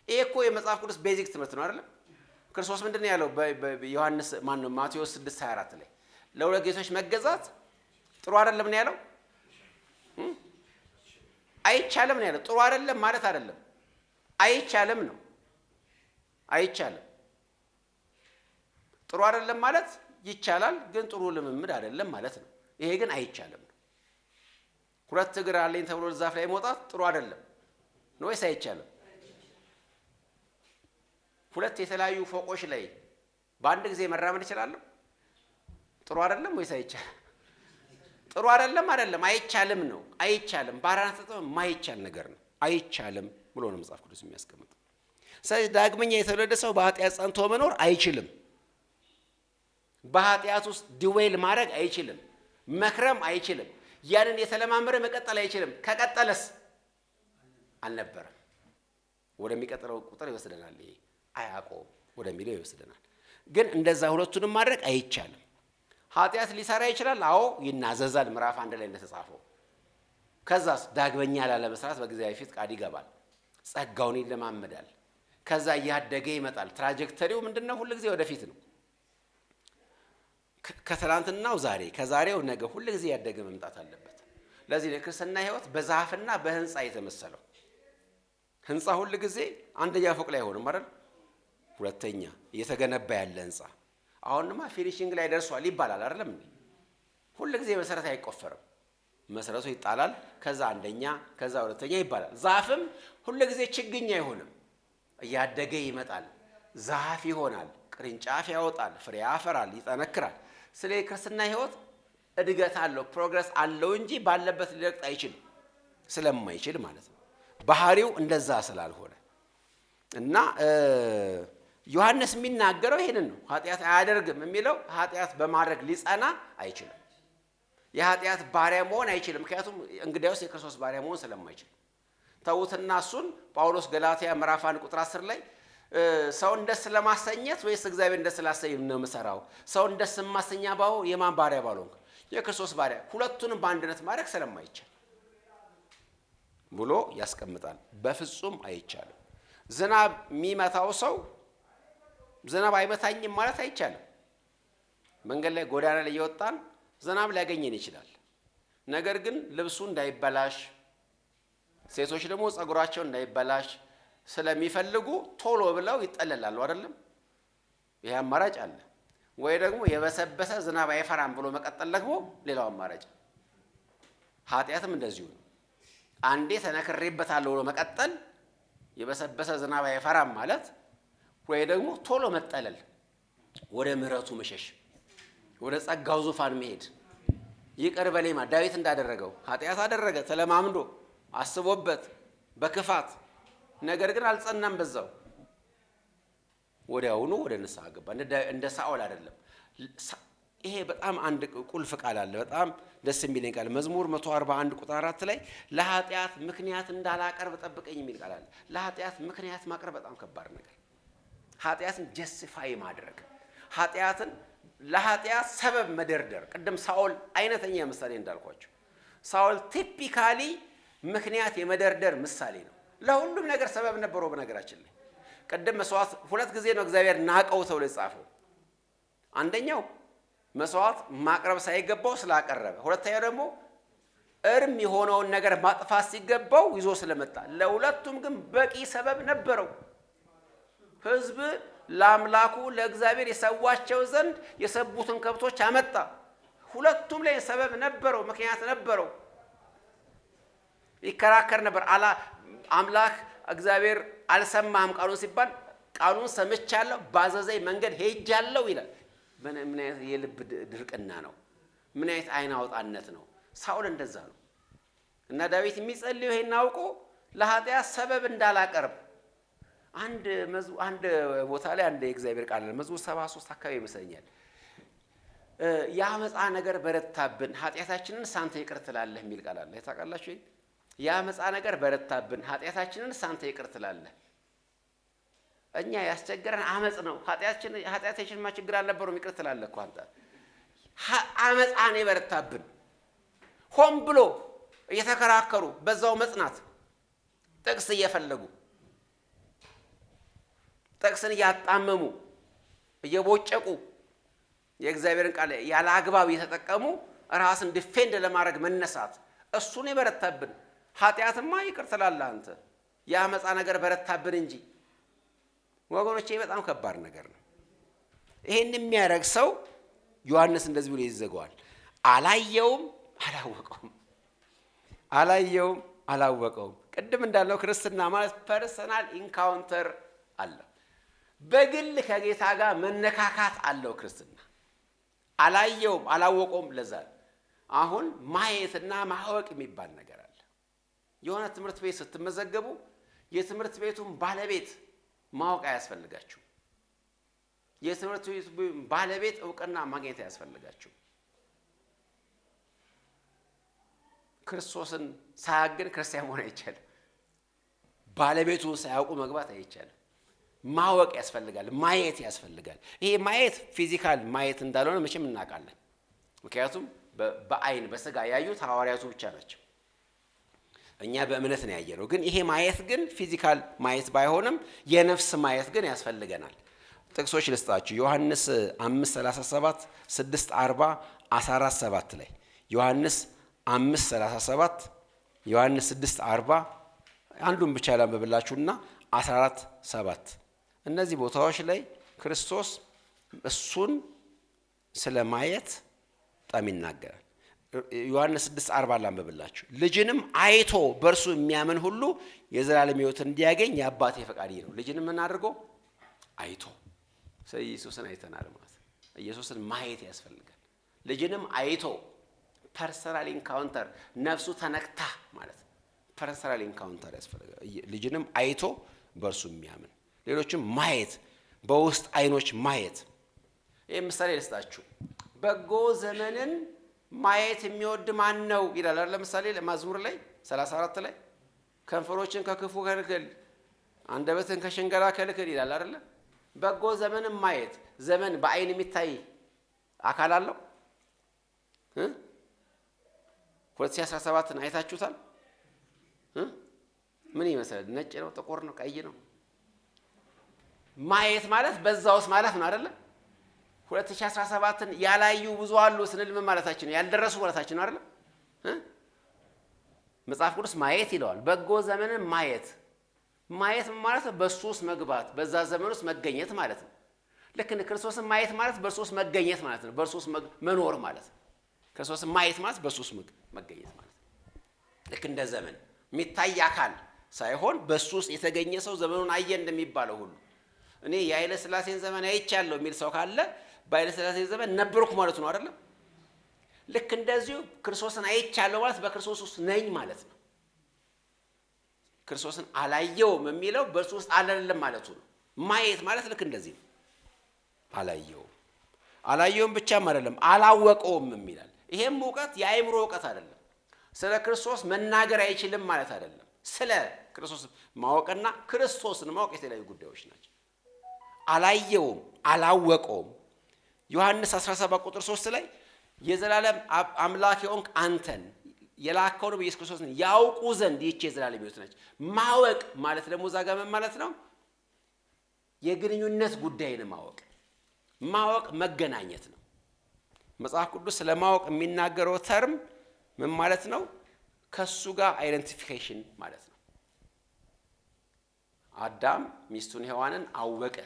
[SPEAKER 1] ይሄ እኮ የመጽሐፍ ቅዱስ ቤዚክ ትምህርት ነው አይደለም? ክርስቶስ ምንድን ነው ያለው? በዮሐንስ ማቴዎስ 6:24 ላይ ለሁለት ጌቶች መገዛት ጥሩ አይደለም ነው ያለው? አይቻልም ነው ያለው። ጥሩ አይደለም ማለት አይደለም፣ አይቻልም ነው። አይቻልም። ጥሩ አይደለም ማለት ይቻላል፣ ግን ጥሩ ልምምድ አይደለም ማለት ነው። ይሄ ግን አይቻልም ነው። ሁለት እግር አለኝ ተብሎ ዛፍ ላይ መውጣት ጥሩ አይደለም ነው ወይስ አይቻልም? ሁለት የተለያዩ ፎቆች ላይ በአንድ ጊዜ መራመድ እችላለሁ? ጥሩ አይደለም ወይስ አይቻልም? ጥሩ አይደለም አይቻልም ነው። አይቻልም ባራና ተጠም ማይቻል ነገር ነው። አይቻልም ብሎ ነው መጽሐፍ ቅዱስ የሚያስቀምጠው። ስለዚህ ዳግመኛ የተወለደ ሰው በኃጢአት ጸንቶ መኖር አይችልም። በኃጢአት ውስጥ ዲዌል ማድረግ አይችልም። መክረም አይችልም። ያንን የተለማመረ መቀጠል አይችልም። ከቀጠለስ አልነበረም። ወደሚቀጥለው ቁጥር ይወስደናል። ይሄ አያቆም ወደሚለው ይወስደናል። ግን እንደዛ ሁለቱንም ማድረግ አይቻልም። ኃጢአት ሊሰራ ይችላል። አዎ ይናዘዛል። ምዕራፍ 1 ላይ እንደተጻፈው። ከዛስ ዳግመኛ ላለመስራት በእግዚአብሔር ፊት ቃል ይገባል። ጸጋውን ይለማመዳል። ከዛ እያደገ ይመጣል። ትራጀክተሪው ምንድነው? ሁሉ ጊዜ ወደፊት ነው። ከትላንትናው ዛሬ፣ ከዛሬው ነገ ሁሉ ጊዜ ያደገ መምጣት አለበት። ለዚህ የክርስትና ሕይወት በዛፍና በህንፃ የተመሰለው። ህንፃ ሁሉ ጊዜ አንደኛ ፎቅ ላይ አይሆንም አይደል? ሁለተኛ እየተገነባ ያለ ህንፃ። አሁንማ ፊኒሺንግ ላይ ደርሷል ይባላል አይደለም እንዴ? ሁሉ ጊዜ መሰረት አይቆፈርም። መሰረቱ ይጣላል፣ ከዛ አንደኛ፣ ከዛ ሁለተኛ ይባላል። ዛፍም ሁሉ ጊዜ ችግኝ አይሆንም። እያደገ ይመጣል፣ ዛፍ ይሆናል፣ ቅርንጫፍ ያወጣል፣ ፍሬ ያፈራል፣ ይጠነክራል። ስለ ክርስትና ሕይወት እድገት አለው፣ ፕሮግረስ አለው እንጂ ባለበት ሊረግጥ አይችልም። ስለማይችል ማለት ነው። ባህሪው እንደዛ ስላልሆነ እና ዮሐንስ የሚናገረው ይሄንን ነው። ኃጢአት አያደርግም የሚለው ኃጢአት በማድረግ ሊጸና አይችልም። የኃጢአት ባሪያ መሆን አይችልም። ምክንያቱም እንግዲያውስ የክርስቶስ ባሪያ መሆን ስለማይችል ተውትና እሱን ጳውሎስ ገላትያ ምዕራፍ 1 ቁጥር 10 ላይ ሰውን ደስ ለማሰኘት ወይስ እግዚአብሔርን ደስ ላሰኝ ነው የምሰራው? ሰውን ደስ ማሰኛ ባው የማን ባሪያ ባልሆንኩ የክርስቶስ ባሪያ ሁለቱንም በአንድነት ማድረግ ስለማይቻል ብሎ ያስቀምጣል። በፍጹም አይቻልም። ዝናብ የሚመታው ሰው ዝናብ አይመታኝም ማለት አይቻልም። መንገድ ላይ ጎዳና ላይ እየወጣን ዝናብ ሊያገኘን ይችላል። ነገር ግን ልብሱ እንዳይበላሽ፣ ሴቶች ደግሞ ጸጉራቸው እንዳይበላሽ ስለሚፈልጉ ቶሎ ብለው ይጠለላሉ አይደለም? ይሄ አማራጭ አለ። ወይ ደግሞ የበሰበሰ ዝናብ አይፈራም ብሎ መቀጠል ደግሞ ሌላው አማራጭ። ኃጢአትም እንደዚሁ ነው። አንዴ ተነክሬበታለሁ ብሎ መቀጠል የበሰበሰ ዝናብ አይፈራም ማለት፣ ወይ ደግሞ ቶሎ መጠለል፣ ወደ ምሕረቱ መሸሽ፣ ወደ ጸጋው ዙፋን መሄድ። ይቅር በለኝ ዳዊት እንዳደረገው ኃጢአት አደረገ ተለማምዶ አስቦበት በክፋት፣ ነገር ግን አልጸናም በዛው ወዲያውኑ ወደ ንስሐ ገባ። እንደ ሳኦል አይደለም። ይሄ በጣም አንድ ቁልፍ ቃል አለ። በጣም ደስ የሚለኝ ቃል መዝሙር 141 ቁጥር 4 ላይ ለኃጢአት ምክንያት እንዳላቀርብ ጠብቀኝ የሚል ቃል አለ። ለኃጢአት ምክንያት ማቅረብ በጣም ከባድ ነገር። ኃጢአትን ጀስቲፋይ ማድረግ፣ ኃጢአትን ለኃጢአት ሰበብ መደርደር። ቅድም ሳኦል አይነተኛ ምሳሌ እንዳልኳቸው፣ ሳኦል ቲፒካሊ ምክንያት የመደርደር ምሳሌ ነው። ለሁሉም ነገር ሰበብ ነበረው። በነገራችን ላይ ቅድም መስዋዕት 2 ጊዜ ነው እግዚአብሔር ናቀው ተብሎ የጻፈው። አንደኛው መስዋዕት ማቅረብ ሳይገባው ስላቀረበ፣ ሁለተኛው ደግሞ እርም የሆነውን ነገር ማጥፋት ሲገባው ይዞ ስለመጣ። ለሁለቱም ግን በቂ ሰበብ ነበረው። ሕዝብ ለአምላኩ ለእግዚአብሔር የሰዋቸው ዘንድ የሰቡትን ከብቶች አመጣ። ሁለቱም ላይ ሰበብ ነበረው፣ ምክንያት ነበረው። ይከራከር ነበር። አምላክ እግዚአብሔር አልሰማህም ቃሉን ሲባል ቃሉን ሰምቻለሁ ባዘዘኝ መንገድ ሄጃለሁ ይላል። ምን አይነት የልብ ድርቅና ነው! ምን አይነት አይን አውጣነት ነው! ሳኦል እንደዛ ነው። እና ዳዊት የሚጸልየው ይሄን አውቆ ለኃጢአት ሰበብ እንዳላቀርብ። አንድ ቦታ ላይ አንድ የእግዚአብሔር ቃል አለ። መዝሙር 73 አካባቢ ይመስለኛል። የአመፃ ነገር በረታብን ኃጢአታችንን ሳንተ ይቅር ትላለህ የሚል ቃል አለ። ታውቃላችሁ? የአመፃ ነገር በረታብን ኃጢአታችንን ሳንተ ይቅር ትላለህ። እኛ ያስቸገረን አመጽ ነው። ኃጢአታችንማ ችግር አልነበረውም፣ ይቅር ትላለህ እኮ አንተ። አመፃን የበረታብን ሆን ብሎ እየተከራከሩ በዛው መጽናት፣ ጥቅስ እየፈለጉ ጥቅስን እያጣመሙ እየቦጨቁ የእግዚአብሔርን ቃል ያለ አግባብ እየተጠቀሙ ራስን ዲፌንድ ለማድረግ መነሳት፣ እሱን የበረታብን። ኃጢአትማ ይቅር ትላለህ አንተ፣ የአመፃ ነገር በረታብን እንጂ። ወገኖቼ በጣም ከባድ ነገር ነው። ይሄን የሚያደርግ ሰው ዮሐንስ እንደዚህ ብሎ ይዘጋዋል። አላየውም አላወቀውም፣ አላየውም አላወቀውም። ቅድም እንዳልነው ክርስትና ማለት ፐርሰናል ኢንካውንተር አለው። በግል ከጌታ ጋር መነካካት አለው ክርስትና። አላየውም አላወቀውም። ለዛ አሁን ማየትና ማወቅ የሚባል ነገር አለ። የሆነ ትምህርት ቤት ስትመዘገቡ የትምህርት ቤቱን ባለቤት ማወቅ አያስፈልጋችሁ። የትምህርት ቤቱ ባለቤት እውቅና ማግኘት አያስፈልጋችሁ። ክርስቶስን ሳያገን ክርስቲያን መሆን አይቻልም። ባለቤቱን ሳያውቁ መግባት አይቻልም። ማወቅ ያስፈልጋል፣ ማየት ያስፈልጋል። ይሄ ማየት ፊዚካል ማየት እንዳልሆነ መቼም እናውቃለን። ምክንያቱም በአይን በስጋ ያዩት ሐዋርያቱ ብቻ ናቸው። እኛ በእምነት ነው ያየነው። ግን ይሄ ማየት ግን ፊዚካል ማየት ባይሆንም የነፍስ ማየት ግን ያስፈልገናል። ጥቅሶች ልስጣችሁ። ዮሐንስ 5:37፣ 6:40፣ 14:7 ላይ ዮሐንስ 5:37፣ ዮሐንስ 6:40 አንዱን ብቻ ላንብብላችሁና 14:7 እነዚህ ቦታዎች ላይ ክርስቶስ እሱን ስለ ማየት በጣም ይናገራል። ዮሐንስ 6:40 ላንብብላችሁ። ልጅንም አይቶ በእርሱ የሚያምን ሁሉ የዘላለም ሕይወት እንዲያገኝ የአባቴ ፈቃድ ይህ ነው። ልጅንም ምን አድርጎ አይቶ፣ ኢየሱስን አይተናል ማለት ኢየሱስን ማየት ያስፈልጋል። ልጅንም አይቶ ፐርሰናል ኢንካውንተር፣ ነፍሱ ተነክታ ማለት ፐርሰናል ኢንካውንተር ያስፈልጋል። ልጅንም አይቶ በእርሱ የሚያምን ሌሎችም ማየት፣ በውስጥ አይኖች ማየት። ይህ ምሳሌ ልስጣችሁ። በጎ ዘመንን ማየት የሚወድ ማን ነው ይላል። ለምሳሌ መዝሙር ላይ 34 ላይ ከንፈሮችን ከክፉ ከልክል፣ አንደበትን ከሽንገላ ከልክል ይላል አይደለ? በጎ ዘመንን ማየት ዘመን በአይን የሚታይ አካል አለው። 2017ን አይታችሁታል? ምን ይመስላል? ነጭ ነው? ጥቁር ነው? ቀይ ነው? ማየት ማለት በዛ ውስጥ ማለት ነው አይደለ? 2017ን ያላዩ ብዙ አሉ ስንል ምን ማለታችን ነው? ያልደረሱ ማለታችን ነው አይደለ? መጽሐፍ ቅዱስ ማየት ይለዋል። በጎ ዘመንን ማየት ማለት በሱ ውስጥ መግባት፣ በዛ ዘመን ውስጥ መገኘት ማለት ነው። ልክ እንደ ክርስቶስን ማየት ማለት በሱ ውስጥ መገኘት ማለት ነው። በሱ ውስጥ መኖር ማለት ነው። ክርስቶስን ማየት ማለት በሱ ውስጥ መገኘት ማለት ነው። ልክ እንደ ዘመን የሚታይ አካል ሳይሆን በሱ ውስጥ የተገኘ ሰው ዘመኑን አየ እንደሚባለው ሁሉ እኔ የኃይለ ሥላሴን ዘመን አይቻለሁ የሚል ሰው ካለ በኃይለ ሥላሴ ዘመን ነበርኩ ማለት ነው አይደለም? ልክ እንደዚሁ ክርስቶስን አይቻለሁ ማለት በክርስቶስ ውስጥ ነኝ ማለት ነው። ክርስቶስን አላየውም የሚለው በእርሱ ውስጥ አይደለም ማለቱ ነው። ማየት ማለት ልክ እንደዚህ ነው። አላየውም ብቻም አይደለም አላወቀውም የሚላል። ይሄም እውቀት የአእምሮ እውቀት አይደለም። ስለ ክርስቶስ መናገር አይችልም ማለት አይደለም። ስለ ክርስቶስ ማወቅና ክርስቶስን ማወቅ የተለያዩ ጉዳዮች ናቸው። አላየውም አላወቀውም። ዮሐንስ 17 ቁጥር 3 ላይ የዘላለም አምላክ የሆንክ አንተን የላከውን በኢየሱስ ክርስቶስን ያውቁ ዘንድ ይህች የዘላለም ሕይወት ነች። ማወቅ ማለት ደግሞ እዛ ጋር ምን ማለት ነው? የግንኙነት ጉዳይን ማወቅ መገናኘት ነው። መጽሐፍ ቅዱስ ስለ ማወቅ የሚናገረው ተርም ምን ማለት ነው? ከሱ ጋር አይደንቲፊኬሽን ማለት ነው። አዳም ሚስቱን ሔዋንን አወቀ።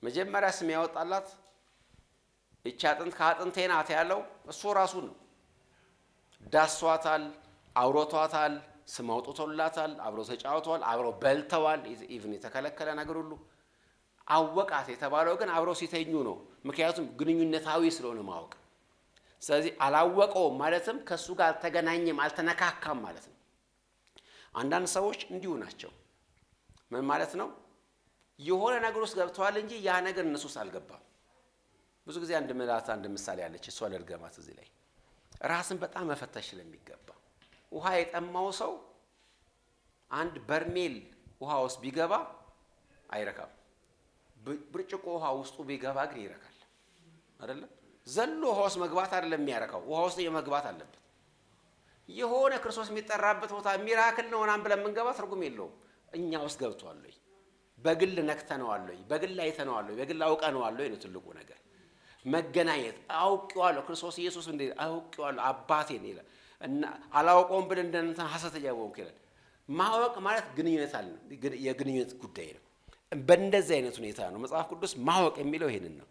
[SPEAKER 1] መጀመሪያ ስም ያወጣላት እቺ አጥንት ከአጥንቴ ናት ያለው እሱ ራሱ ነው። ዳሷታል፣ አውሮቷታል፣ ስም አውጥቶላታል፣ አብረው ተጫውተዋል፣ አብረው በልተዋል። ኢቭን የተከለከለ ነገር ሁሉ አወቃት የተባለው ግን አብረው ሲተኙ ነው። ምክንያቱም ግንኙነታዊ ስለሆነ ማወቅ። ስለዚህ አላወቀውም ማለትም ከሱ ጋር አልተገናኘም፣ አልተነካካም ማለት ነው። አንዳንድ ሰዎች እንዲሁ ናቸው። ምን ማለት ነው? የሆነ ነገር ውስጥ ገብተዋል እንጂ ያ ነገር እነሱ ውስጥ አልገባም። ብዙ ጊዜ አንድ ምሳሌ አለች። እሷ ለርገማት እዚህ ላይ ራስን በጣም መፈተሽ ስለሚገባ ውሃ የጠማው ሰው አንድ በርሜል ውሃ ውስጥ ቢገባ አይረካም። ብርጭቆ ውሃ ውስጡ ቢገባ ግን ይረካል አይደለም? ዘሎ ውሃ ውስጥ መግባት አይደለም የሚያረካው፣ ውሃ ውስጥ የመግባት አለበት። የሆነ ክርስቶስ የሚጠራበት ቦታ ሚራክል ነው ምናምን ብለን የምንገባ ትርጉም የለውም። እኛ ውስጥ ገብቷል ወይ? በግል ነክተነዋል ወይ? በግል አይተነዋል ወይ? በግል አውቀነዋል ወይ ነው ትልቁ ነገር። መገናኘት አውቄዋለሁ፣ ክርስቶስ ኢየሱስ እንደ አውቄዋለሁ አባቴን ይላል እና አላውቀውም ብለን እንደንተ ሐሰተኛ ወንክ ይላል። ማወቅ ማለት ግንኙነት አለ፣ የግንኙነት ጉዳይ ነው። በእንደዚህ አይነት ሁኔታ ነው መጽሐፍ ቅዱስ ማወቅ የሚለው ይሄንን ነው።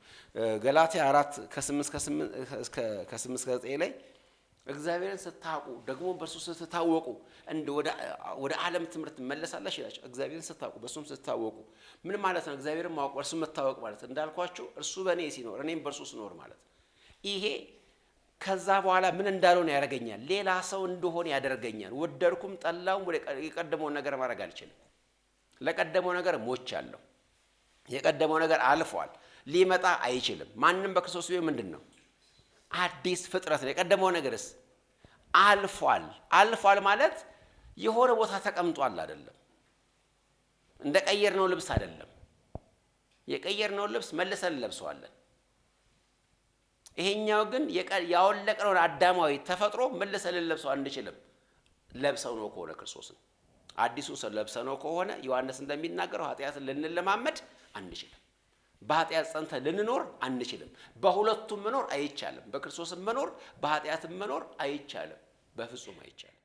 [SPEAKER 1] ገላትያ 4:8-9 ላይ እግዚአብሔርን ስታውቁ ደግሞ በእርሱ ስትታወቁ ወደ ዓለም ትምህርት መለሳለሽ ይላቸው። እግዚአብሔርን ስታውቁ በእርሱም ስትታወቁ ምን ማለት ነው? እግዚአብሔርን ማወቅ በእርሱ መታወቅ ማለት እንዳልኳችሁ እርሱ በእኔ ሲኖር እኔም በእርሱ ስኖር ማለት ይሄ ከዛ በኋላ ምን እንዳልሆነ ያደርገኛል፣ ሌላ ሰው እንደሆነ ያደርገኛል። ወደድኩም ጠላውም የቀደመውን ነገር ማድረግ አልችልም። ለቀደመው ነገር ሞቻለሁ። የቀደመው ነገር አልፏል፣ ሊመጣ አይችልም። ማንም በክርስቶስ ቢሆን ምንድን ነው? አዲስ ፍጥረት ነው። የቀደመው ነገርስ አልፏል። አልፏል ማለት የሆነ ቦታ ተቀምጧል አይደለም። እንደ ቀየርነው ልብስ አይደለም። የቀየርነው ልብስ መልሰን እንለብሰዋለን። ይሄኛው ግን ያወለቅነውን አዳማዊ ተፈጥሮ መልሰን ልንለብሰው አንችልም። ለብሰው ነው ከሆነ ክርስቶስን አዲሱ ሰው ለብሰው ነው ከሆነ ዮሐንስ እንደሚናገረው ኃጢአትን ልንለማመድ አንችልም። በኃጢአት ጸንተን ልንኖር አንችልም። በሁለቱም መኖር አይቻልም። በክርስቶስም መኖር በኃጢአትም መኖር አይቻልም። በፍጹም አይቻልም።